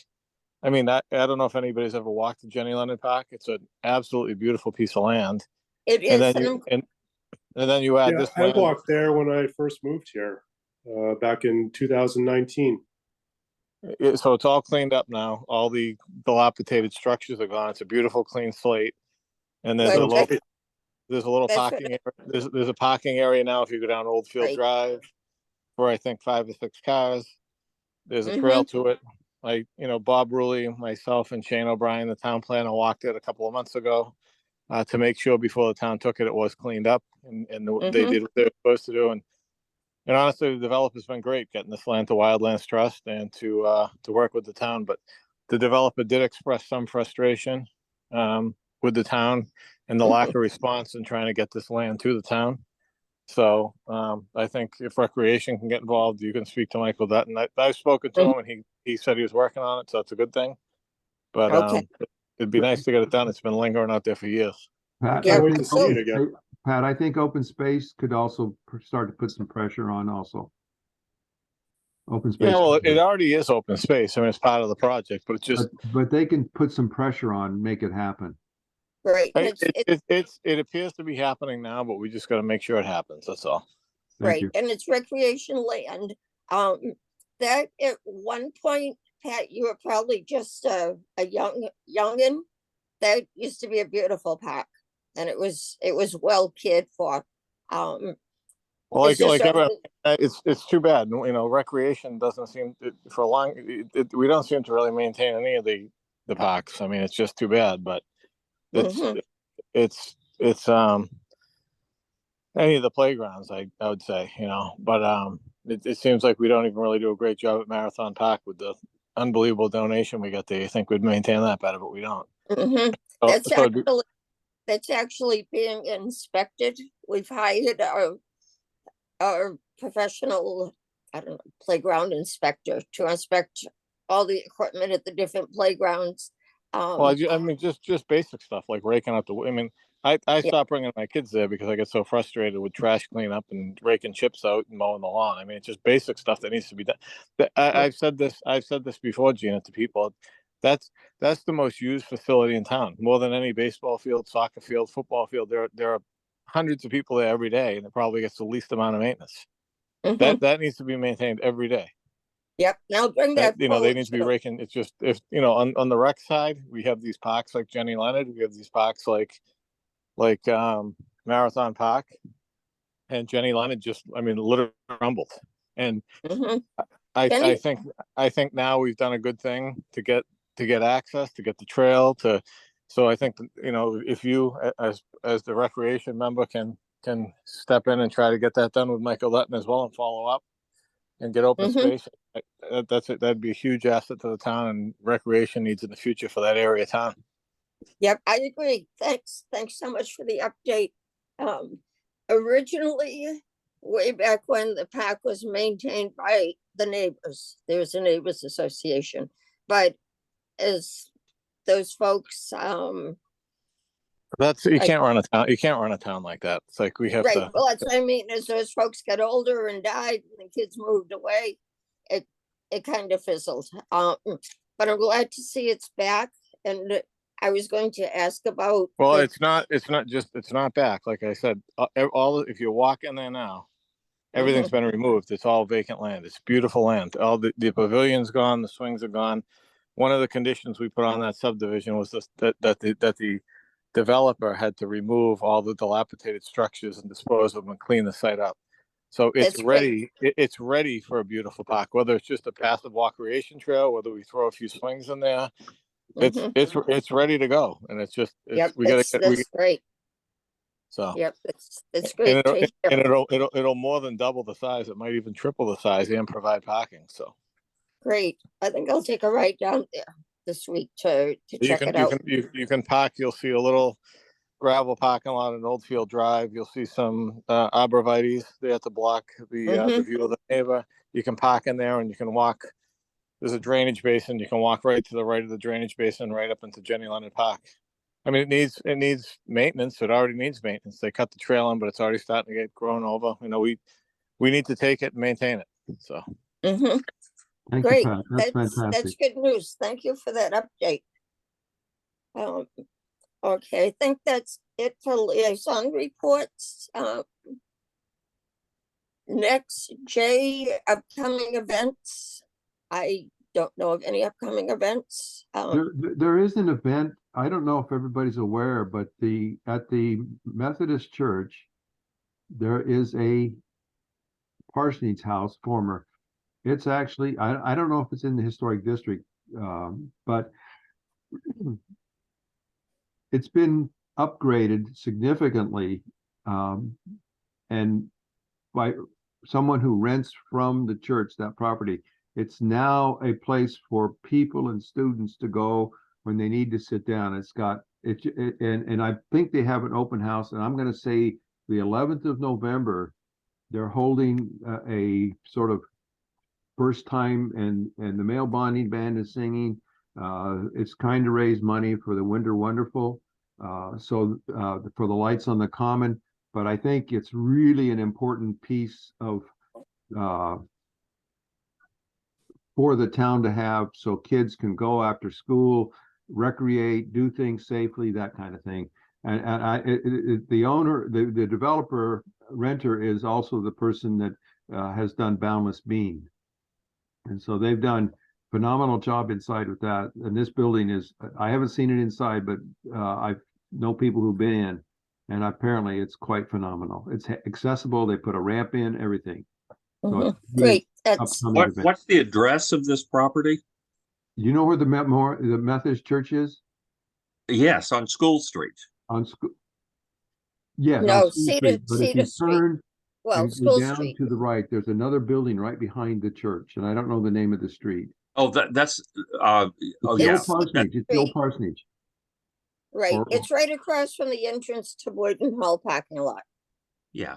I mean, I don't know if anybody's ever walked to Jenny Leonard Park. It's an absolutely beautiful piece of land. It And is, then and then you add Yeah, this I land. walked there when I first moved here, back in 2019. So it's all cleaned up now. All the dilapidated structures are gone. It's a beautiful, clean slate. And there's Good. a little That's- parking That's what area. There's a parking area now if you go down Oldfield Right. Drive for I think 5 or 6 cars. There's a trail to it. Bob Ruley, myself, and Shane O'Brien, the town planner, walked it a couple of months ago to make sure before the town took it, it was cleaned up and they did what they were supposed to do. And honestly, the developer's been great getting this land to Wildlands Trust and to work with the town. But the developer did express some frustration with the town and the lack of response in trying to get this land to the town. So I think if recreation can get involved, you can speak to Michael Dutton. I've spoken to him, and he said he was working on it, so it's a good thing. But Okay. it'd be nice to get it done. It's been lingering out there for years. Pat, Yeah, I wait think to see it open again. spa- Pat, I think open space could also start to put some pressure on also. Open space. Yeah, well, it already is open space. I mean, it's part of the project, but it's just But they can put some pressure on, make it happen. Great. it appears to be happening now, but we just got to make sure it happens. That's all. Thank Right, you. and it's recreation land. That at one point, Pat, you were probably just a youngin. That used to be a beautiful park, and it was well cared for. Well, It's just it's too bad. Recreation doesn't seem for a long. We don't seem to really maintain any of the parks. I mean, it's just too bad. But it's any of the playgrounds, I would say, but it seems like we don't even really do a great job at Marathon Park with the unbelievable donation we got there. You think we'd maintain that better, but we don't. That's actually being inspected. We've hired our professional, I don't know, playground inspector to inspect all the equipment at the different playgrounds. Well, I mean, just basic stuff like raking out I mean, I stopped bringing my kids there because I get so frustrated with trash cleanup and raking chips out and mowing the lawn. I mean, it's just basic stuff that needs to be done. I've said this before, Gina, to people. That's the most used facility in town, more than any baseball field, soccer field, football field. There are hundreds of people there every day, and it probably gets the least amount of maintenance. That needs to be maintained every day. Yep. Now bring that. They need to be raking. It's just if on the rec side, we have these parks like Jenny Leonard. We have these parks like Marathon Park, and Jenny Leonard literally crumbled. And I think now we've done a good thing to get access, to get the trail to. So I think if you as the recreation member can step in and try to get that done with Michael Dutton as well and follow up and get open space. That'd be a huge asset to the town, and recreation needs in the future for that area of town. Yep, I agree. Thanks so much for the update. Originally, way back when the park was maintained by the neighbors, there was a neighbors association, but as those folks, You can't run a town like that. It's like we have right. to. Well, that's what I mean. As those folks got older and died, and the kids moved away, it kind of fizzled. But I'm glad to see it's back. And I was going to ask about. Well, it's not back. Like I said, if you walk in there now, everything's been removed. It's all vacant land. It's beautiful land. All the pavilion's gone. The swings are gone. One of the conditions we put on that subdivision was that the developer had to remove all the dilapidated structures and dispose of them and clean the site up. So it's ready. It's ready for a beautiful park, whether it's just a passive recreation trail, whether we throw a few swings in there. Mhm. it's ready to go, and it's just Yep, we gotta get that's great. so. Yep, it's And great it'll, to and hear. it'll more than double the size. It might even triple the size and provide parking. So Great. I think I'll take a ride down there this week to you check can it out. you can park. You'll see a little gravel parking lot in Oldfield Drive. You'll see some arborvitaes there to block the Mhm. view of the neighbor. You can park in there, and you can walk. There's a drainage basin. You can walk right to the right of the drainage basin, right up into Jenny Leonard Park. I mean, it needs maintenance. It already needs maintenance. They cut the trail in, but it's already starting to get grown over. You know, we need to take it and maintain it. So Mhm. Thank you, Great. Pat. That's That's fantastic. good news. Thank you for that update. Okay, I think that's it for liaison reports. Next, Jay, upcoming events. I don't know of any upcoming events. There is an event, I don't know if everybody's aware, but at the Methodist Church, there is a parsonage house, former. It's actually, I don't know if it's in the historic district, but it's been upgraded significantly, and by someone who rents from the church that property. It's now a place for people and students to go when they need to sit down. It's got and I think they have an open house, and I'm going to say the 11th of November, they're holding a sort of first time, and the male bonding band is singing. It's kind to raise money for the Winter Wonderful, so for the lights on the common. But I think it's really an important piece of for the town to have, so kids can go after school, recreate, do things safely, that kind of thing. And the owner, the developer renter is also the person that has done Boundless Bean. And so they've done phenomenal job inside with that. And this building is, I haven't seen it inside, but I know people who've been in, and apparently it's quite phenomenal. It's accessible. They put a ramp in, everything. So it's Great. That's upcoming event. What's the address of this property? You know where the Methodist Church is? Yes, on School Street. On school. Yes, No, on School Cedar- Street. But if Cedar you Street. turn well, and go School down Street. to the right, there's another building right behind the church, and I don't know the name of the street. Oh, that's It's the yeah. old parsonage. It's the old parsonage. Right. or- It's right across from the entrance to Boyden Hall parking lot. Yeah.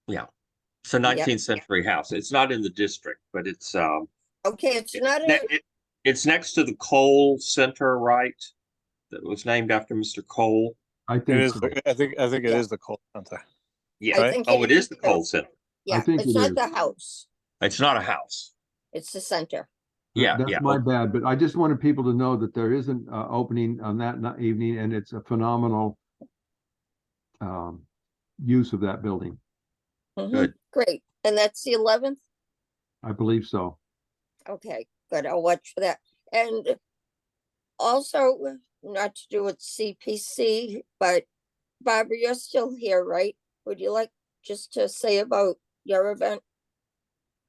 It's a 19th century house. It's not in the district, but it's Okay, it's not in, it's next to the Cole Center, right? That was named after Mr. Cole. I it think is. so. I think it Yeah. is the Cole Center. Yeah. I think Oh, it is the too. Cole Center. Yeah, think it's it not is. the house. It's not a house. It's the center. Yeah, That's yeah. my bad, but I just wanted people to know that there is an opening on that evening, and it's a phenomenal use of that building. Mhm. Good. Great. And that's the 11th? I believe so. Okay, good. I'll watch for that. And also, not to do with CPC, but Barbara, you're still here, right? Would you like just to say about your event?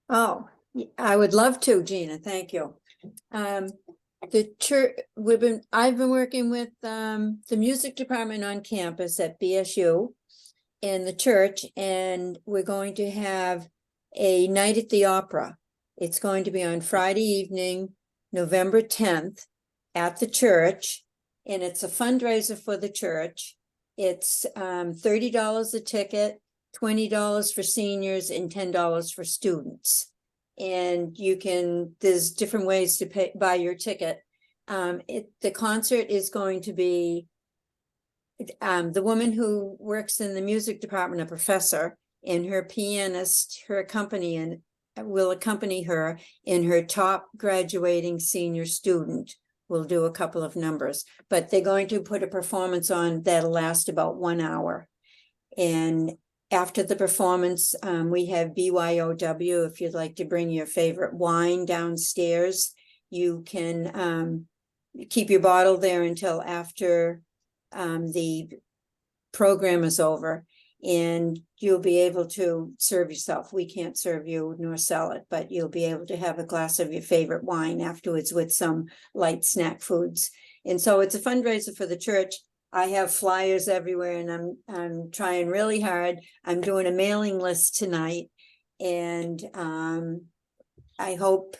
Oh, I would love to, Gina, thank you. The church, I've been working with the music department on campus at BSU and the church, and we're going to have a night at the opera. It's going to be on Friday evening, November 10th at the church, and it's a fundraiser for the church. It's $30 a ticket, $20 for seniors, and $10 for students. And there's different ways to buy your ticket. The concert is going to be, the woman who works in the music department, a professor, and her pianist, will accompany her, and her top graduating senior student will do a couple of numbers, but they're going to put a performance on that'll last about 1 hour. And after the performance, we have BYOW. If you'd like to bring your favorite wine downstairs, you can keep your bottle there until after the program is over, and you'll be able to serve yourself. We can't serve you nor sell it, but you'll be able to have a glass of your favorite wine afterwards with some light snack foods. And so it's a fundraiser for the church. I have flyers everywhere and I'm trying really hard. I'm doing a mailing list tonight. And I hope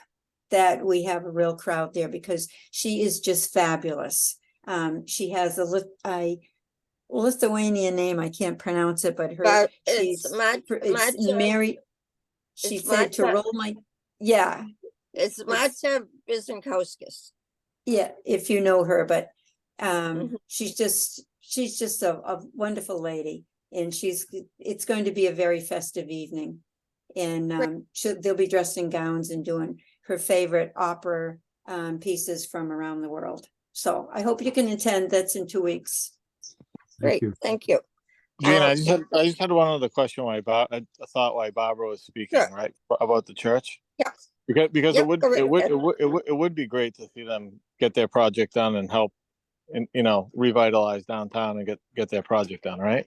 that we have a real crowd there because she is just fabulous. She has a Lithuanian name, I can't pronounce it, but But she's it's Marta, Mary. She it's said to Marta- roll yeah, it's Marta Bizankowskis. yeah, if you know her, but Mhm. she's just a wonderful lady. And it's going to be a very festive evening. And they'll be dressed in gowns and doing her favorite opera pieces from around the world. So I hope you can attend. That's in 2 weeks. Great, you. thank you. Gina, Um, I just had one other question why I thought why Barbara was speaking, Sure. right? About the church. Yeah. Because Yep, it would go right it would, ahead. it would be great to see them get their project done and help and revitalize downtown and get their project done, right?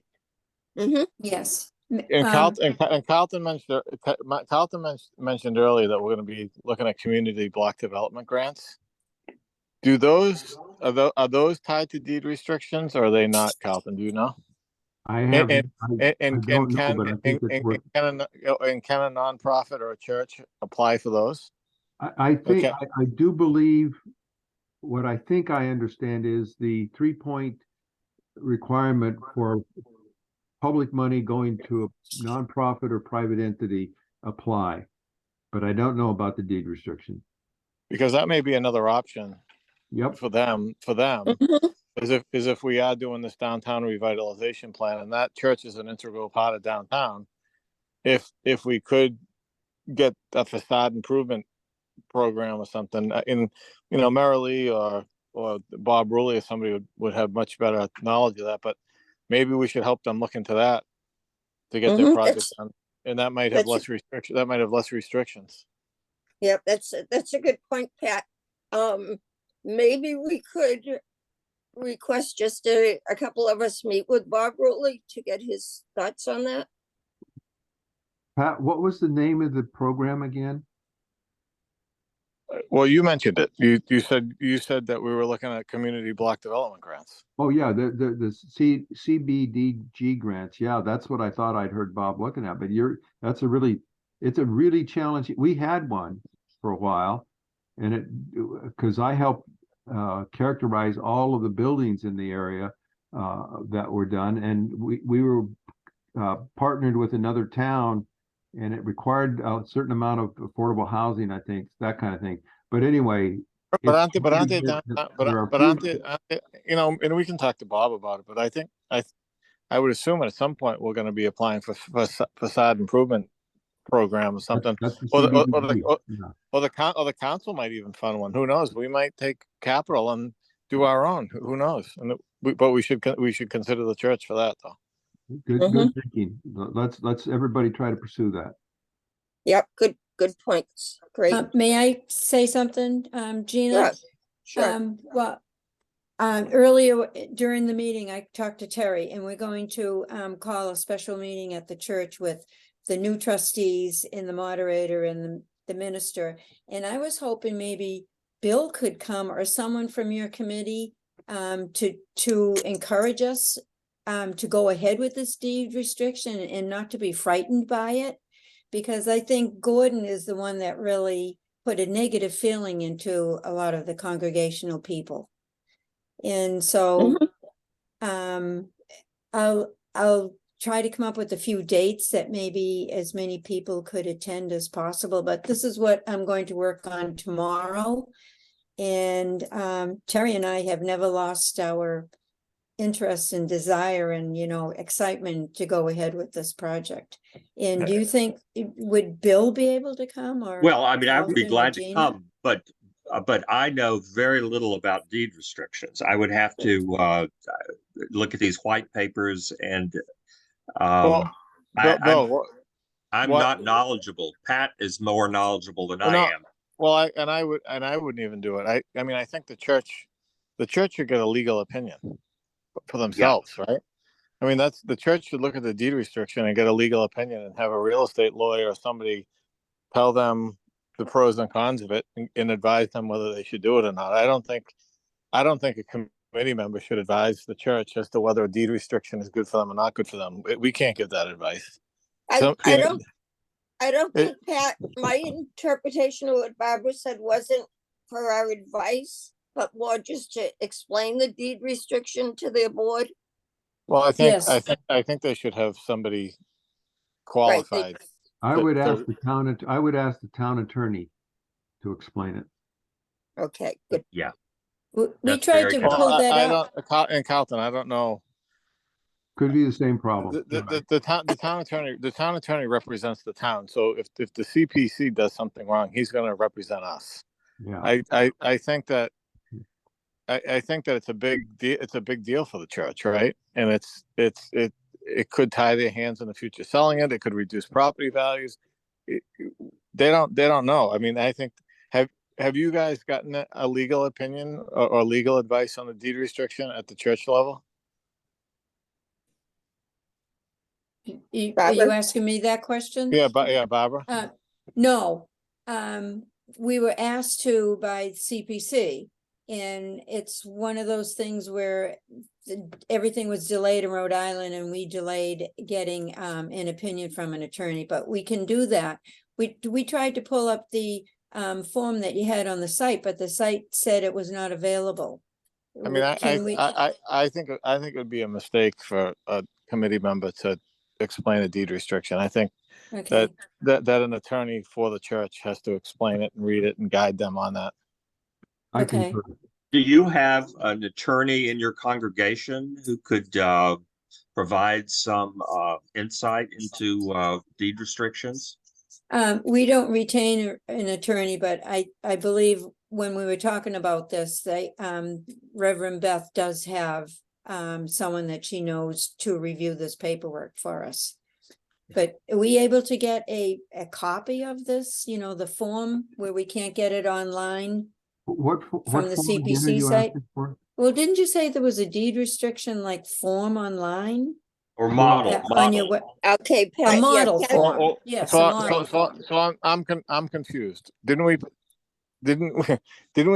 Mhm. Yes. And Carlton mentioned earlier that we're going to be looking at community block development grants. Do those are those tied to deed restrictions or are they not, Carlton? Do you know? I have, And I don't know, but I think it's worth, can a nonprofit or a church apply for those? I think, Okay. I do believe, what I think I understand is the 3-point requirement for public money going to a nonprofit or private entity apply. But I don't know about the deed restriction. Because that may be another option Yep, for them Mhm. is if we are doing this downtown revitalization plan and that church is an integral part of downtown. If we could get a facade improvement program or something in, Merrilee or Bob Ruley or somebody would have much better knowledge of that, but maybe we should help them look into that to get their Mhm, project that's- done. And that might have that's- less restriction, that might have less restrictions. Yep, that's a good point, Pat. Maybe we could request just a couple of us meet with Bob Rowley to get his thoughts on that. Pat, what was the name of the program again? Well, you mentioned it. You said that we were looking at community block development grants. Oh, yeah, the CBDG grants. Yeah, that's what I thought I'd heard Bob looking at, but it's a really challenging. We had one for a while and because I helped characterize all of the buildings in the area that were done. And we were partnered with another town and it required a certain amount of affordable housing, I think, that kind of thing. But anyway. But aren't they, and we can talk to Bob about it, but I think, I would assume at some point we're going to be applying for facade improvement program or something. That's the Or CBDG, yeah. the council might even fund one. Who knows? We might take capital and do our own. Who knows? But we should consider the church for that though. Good thinking. Let's everybody try to pursue that. Yep, good points. Great. May I say something, Gina? Yeah, sure. Well, earlier during the meeting, I talked to Terry and we're going to call a special meeting at the church with the new trustees and the moderator and the minister. And I was hoping maybe Bill could come or someone from your committee to encourage us to go ahead with this deed restriction and not to be frightened by it. Because I think Gordon is the one that really put a negative feeling into a lot of the congregational people. And so I'll try to come up with a few dates that maybe as many people could attend as possible, but this is what I'm going to work on tomorrow. And Terry and I have never lost our interest and desire and, excitement to go ahead with this project. And do you think, would Bill be able to come or? Well, I mean, I would be Carlton or glad to Gina? come, but I know very little about deed restrictions. I would have to look at these white papers and Well, Bill, I'm what- not knowledgeable. Pat is more knowledgeable than Well, I no. am. Well, I wouldn't even do it. I mean, I think the church should get a legal opinion for themselves, right? I mean, the church should look at the deed restriction and get a legal opinion and have a real estate lawyer or somebody tell them the pros and cons of it and advise them whether they should do it or not. I don't think I don't think a committee member should advise the church as to whether a deed restriction is good for them or not good for them. We can't give that advice. I So, I you know, don't I don't It- think Pat, my interpretation of what Barbara said wasn't for our advice, but more just to explain the deed restriction to their board. Well, Yes. I think they should have somebody Right, qualified. I The- would the- ask I would ask the town attorney to explain it. Okay, good. We That's tried very to good. pull Well, that I up. don't, in Carlton, I don't know. Could be the same problem. The town attorney represents the town. So if the CPC does something wrong, he's gonna represent us. Yeah, I think that it's a big deal. It's a big deal for the church, right? And it could tie their hands in the future selling it. It could reduce property values. They don't know. I mean, I think have you guys gotten a legal opinion or legal advice on the deed restriction at the church level? Are you Barbara? asking me that question? Yeah, Barbara. No, we were asked to by CPC. And it's one of those things where everything was delayed in Rhode Island and we delayed getting an opinion from an attorney, but we can do that. We tried to pull up the form that you had on the site, but the site said it was not available. I mean, Can we- I think it would be a mistake for a committee member to explain a deed restriction. I think Okay, that an attorney for the church has to explain it and read it and guide them on that. I okay. concur. Do you have an attorney in your congregation who could provide some insight into deed restrictions? We don't retain an attorney, but I believe when we were talking about this, Reverend Beth does have someone that she knows to review this paperwork for us. But are we able to get a copy of this, the form where we can't get it online? What From the form again are CPC you site? asking for? Well, didn't you say there was a deed restriction like form online? Or model? On your model? Okay, Pat. A yeah, model Pat- form, yes, a model. So I'm confused. Didn't we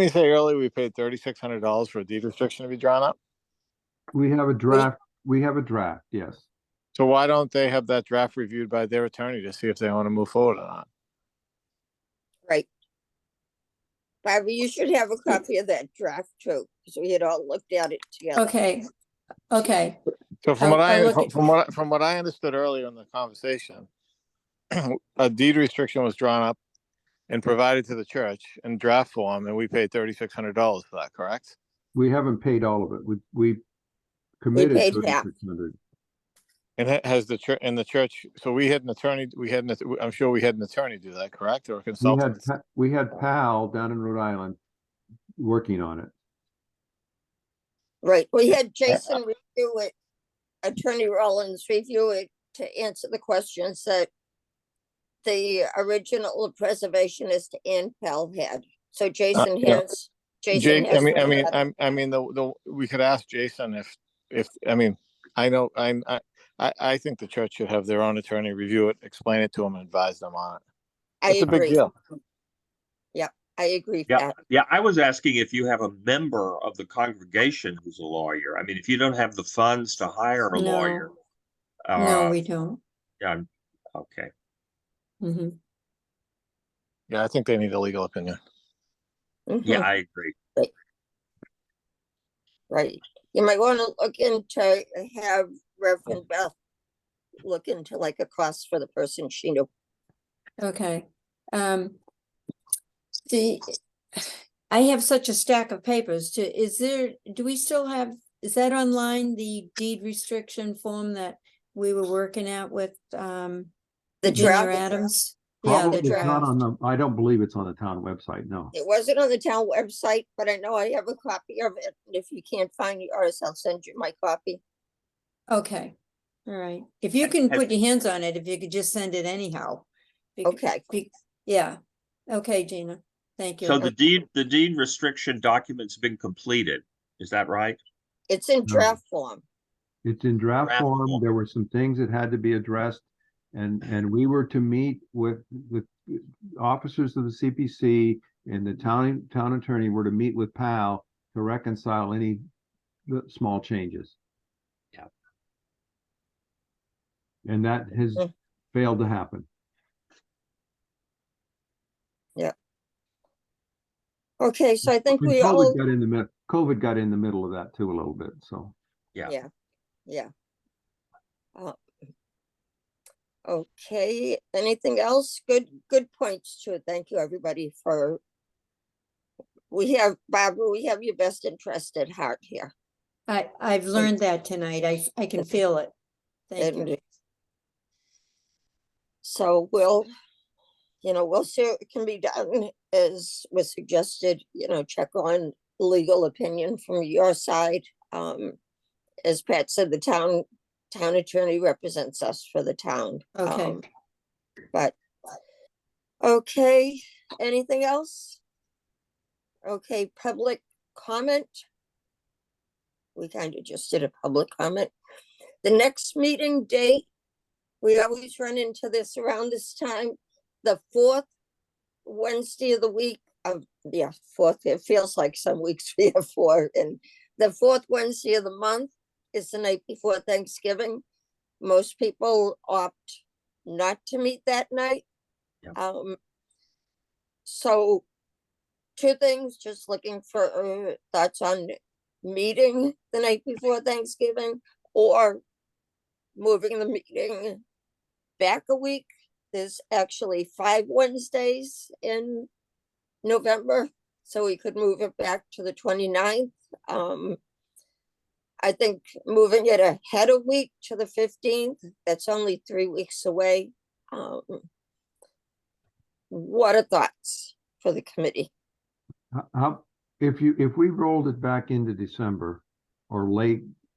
say earlier we paid $3,600 for a deed restriction to be drawn up? We have a draft. We have a draft, yes. So why don't they have that draft reviewed by their attorney to see if they want to move forward or not? Right. Barbara, you should have a copy of that draft too, because we had all looked at it together. Okay, So I'll look at- from what I understood earlier in the conversation, a deed restriction was drawn up and provided to the church in draft form, and we paid $3,600 for that, correct? We haven't paid all of it. We committed paid half. 3,600. And has the church, so we had an attorney, I'm sure we had an attorney do that, correct? Or a consultant? We had PAL down in Rhode Island working on it. Right, we had Jason review it, Attorney Rollins review it to answer the questions that the original preservationist and Pell had. So Jason yeah. has, Jason I has. mean, looked at it. we could ask Jason if, I mean, I think the church should have their own attorney review it, explain it to them and advise them on it. I It's a big agree. deal. Yep, I agree, Yeah, Pat. yeah. I was asking if you have a member of the congregation who's a lawyer. I mean, if you don't have the funds to hire a No. lawyer. no, we don't. Yeah, okay. Mhm. Yeah, I think they need a legal opinion. Yeah, Mhm, I agree. right. You might want to look into have Reverend Beth look into like a cost for the person she knew. Okay, I have such a stack of papers do we still have, is that online, the deed restriction form that we were working at with, The Virginia draft, Adams? Yeah, Probably the it's not draft. on the, I don't believe it's on the town website, no. it wasn't on the town website, but I know I have a copy of it. And if you can't find yours, I'll send you my copy. Okay, all right. If you can put your hands on it, if you could just send it anyhow. Bec- Okay, Yeah, okay, Gina, thank you. So the deed restriction document's been completed. Is that right? it's in draft form. It's in draft Draft form. form. There were some things that had to be addressed. And we were to meet with officers of the CPC and the town attorney were to meet with PAL to reconcile any small changes. Yeah. And that has Mm. failed to happen. Okay, so I think And we all, COVID got in the middle of that too a little bit, so. Yeah. yeah. Uh, Okay, anything else? Good points too. Thank you, everybody, for. Barbara, we have your best interest at heart here. I've learned that tonight. I can feel it. Thank you. And so we'll see what can be done, as was suggested, check on legal opinion from your side. As Pat said, the town attorney represents us for the town. Okay. But, okay, anything else? Okay, public comment. We kind of just did a public comment. The next meeting date, we always run into this around this time, the 4th Wednesday of the week of, fourth, it feels like some weeks we have 4, and the 4th Wednesday of the month is the night before Thanksgiving. Most people opt not to meet that night. Yep. So 2 things, just looking for thoughts on meeting the night before Thanksgiving or moving the meeting back a week. There's actually 5 Wednesdays in November, so we could move it back to the 29th. I think moving it ahead a week to the 15th, that's only 3 weeks away. What are thoughts for the committee? How, if we rolled it back into December or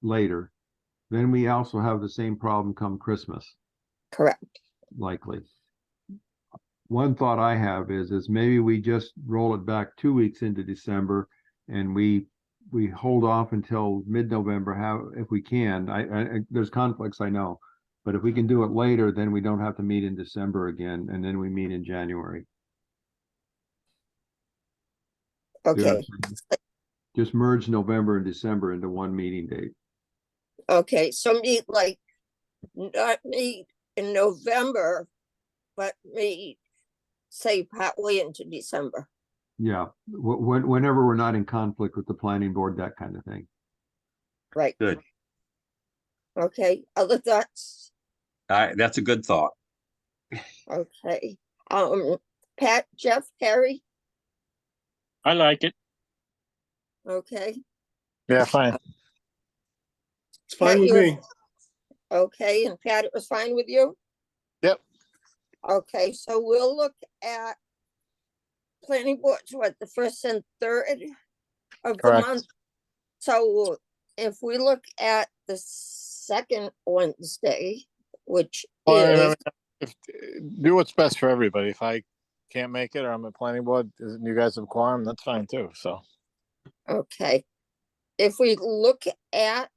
later, then we also have the same problem come Christmas, Correct. likely. One thought I have is maybe we just roll it back 2 weeks into December and we hold off until mid-November, if we can. I there's conflicts, I know, but if we can do it later, then we don't have to meet in December again, and then we meet in January. Okay. Just merge November and December into one meeting date. Okay, so not meet in November, but meet, say, partway into December. Yeah, whenever we're not in conflict with the planning board, that kind of thing. Right. Good. Okay, other thoughts? That's a good thought. Okay, Pat, Jeff, Harry, I like it. okay. Yeah, fine. It's fine Pat, with you were- me. Okay, and Pat, it was fine with you? Yep. Okay, so we'll look at planning boards, what, the 1st and 3rd of the Correct. month? So if we look at the 2nd Wednesday, which Well, I is, mean, do what's best for everybody. If I can't make it or I'm at planning board, you guys have quorum, that's fine too, so. okay. If we look at,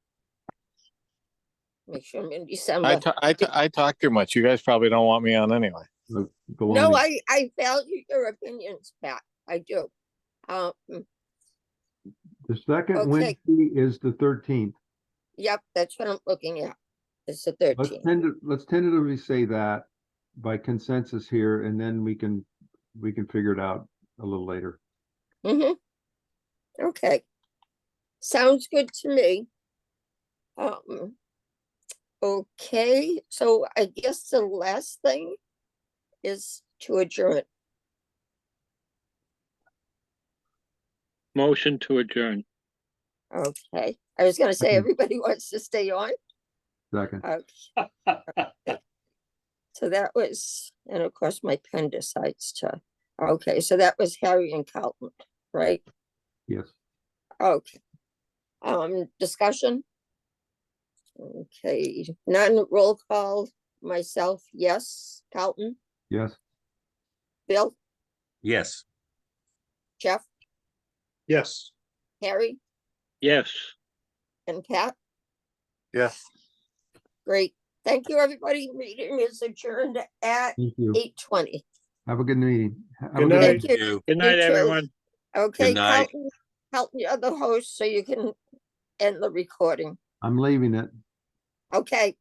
make sure I'm in December. I talk too much. You guys probably don't want me on anyway. So, No, baloney. I value your opinions, Pat. I do. The second okay. Wednesday is the 13th. Yep, that's what I'm looking at. It's the Let's 13th. let's tentatively say that by consensus here, and then we can figure it out a little later. Mm-hmm. Okay. Sounds good to me. Okay, so I guess the last thing is to adjourn. Motion to adjourn. Okay, I was gonna say, everybody wants to stay on. Second. Okay. So that was, and of course my pen decides to, okay, so that was Harry and Carlton, right? Yes. Okay. Discussion? Okay, none, roll call, myself, yes, Carlton, Yes. Bill, Yes. Jeff, Yes. Harry, Yes. and Pat. Yes. Great. Thank you, everybody. Meeting is adjourned at Thank you. 8:20. Have a good meeting. Have a Good night. Thank you. You. Good night, too. everyone. Okay, Good night. Carlton, help the other host so you can end the recording. I'm leaving it. Okay,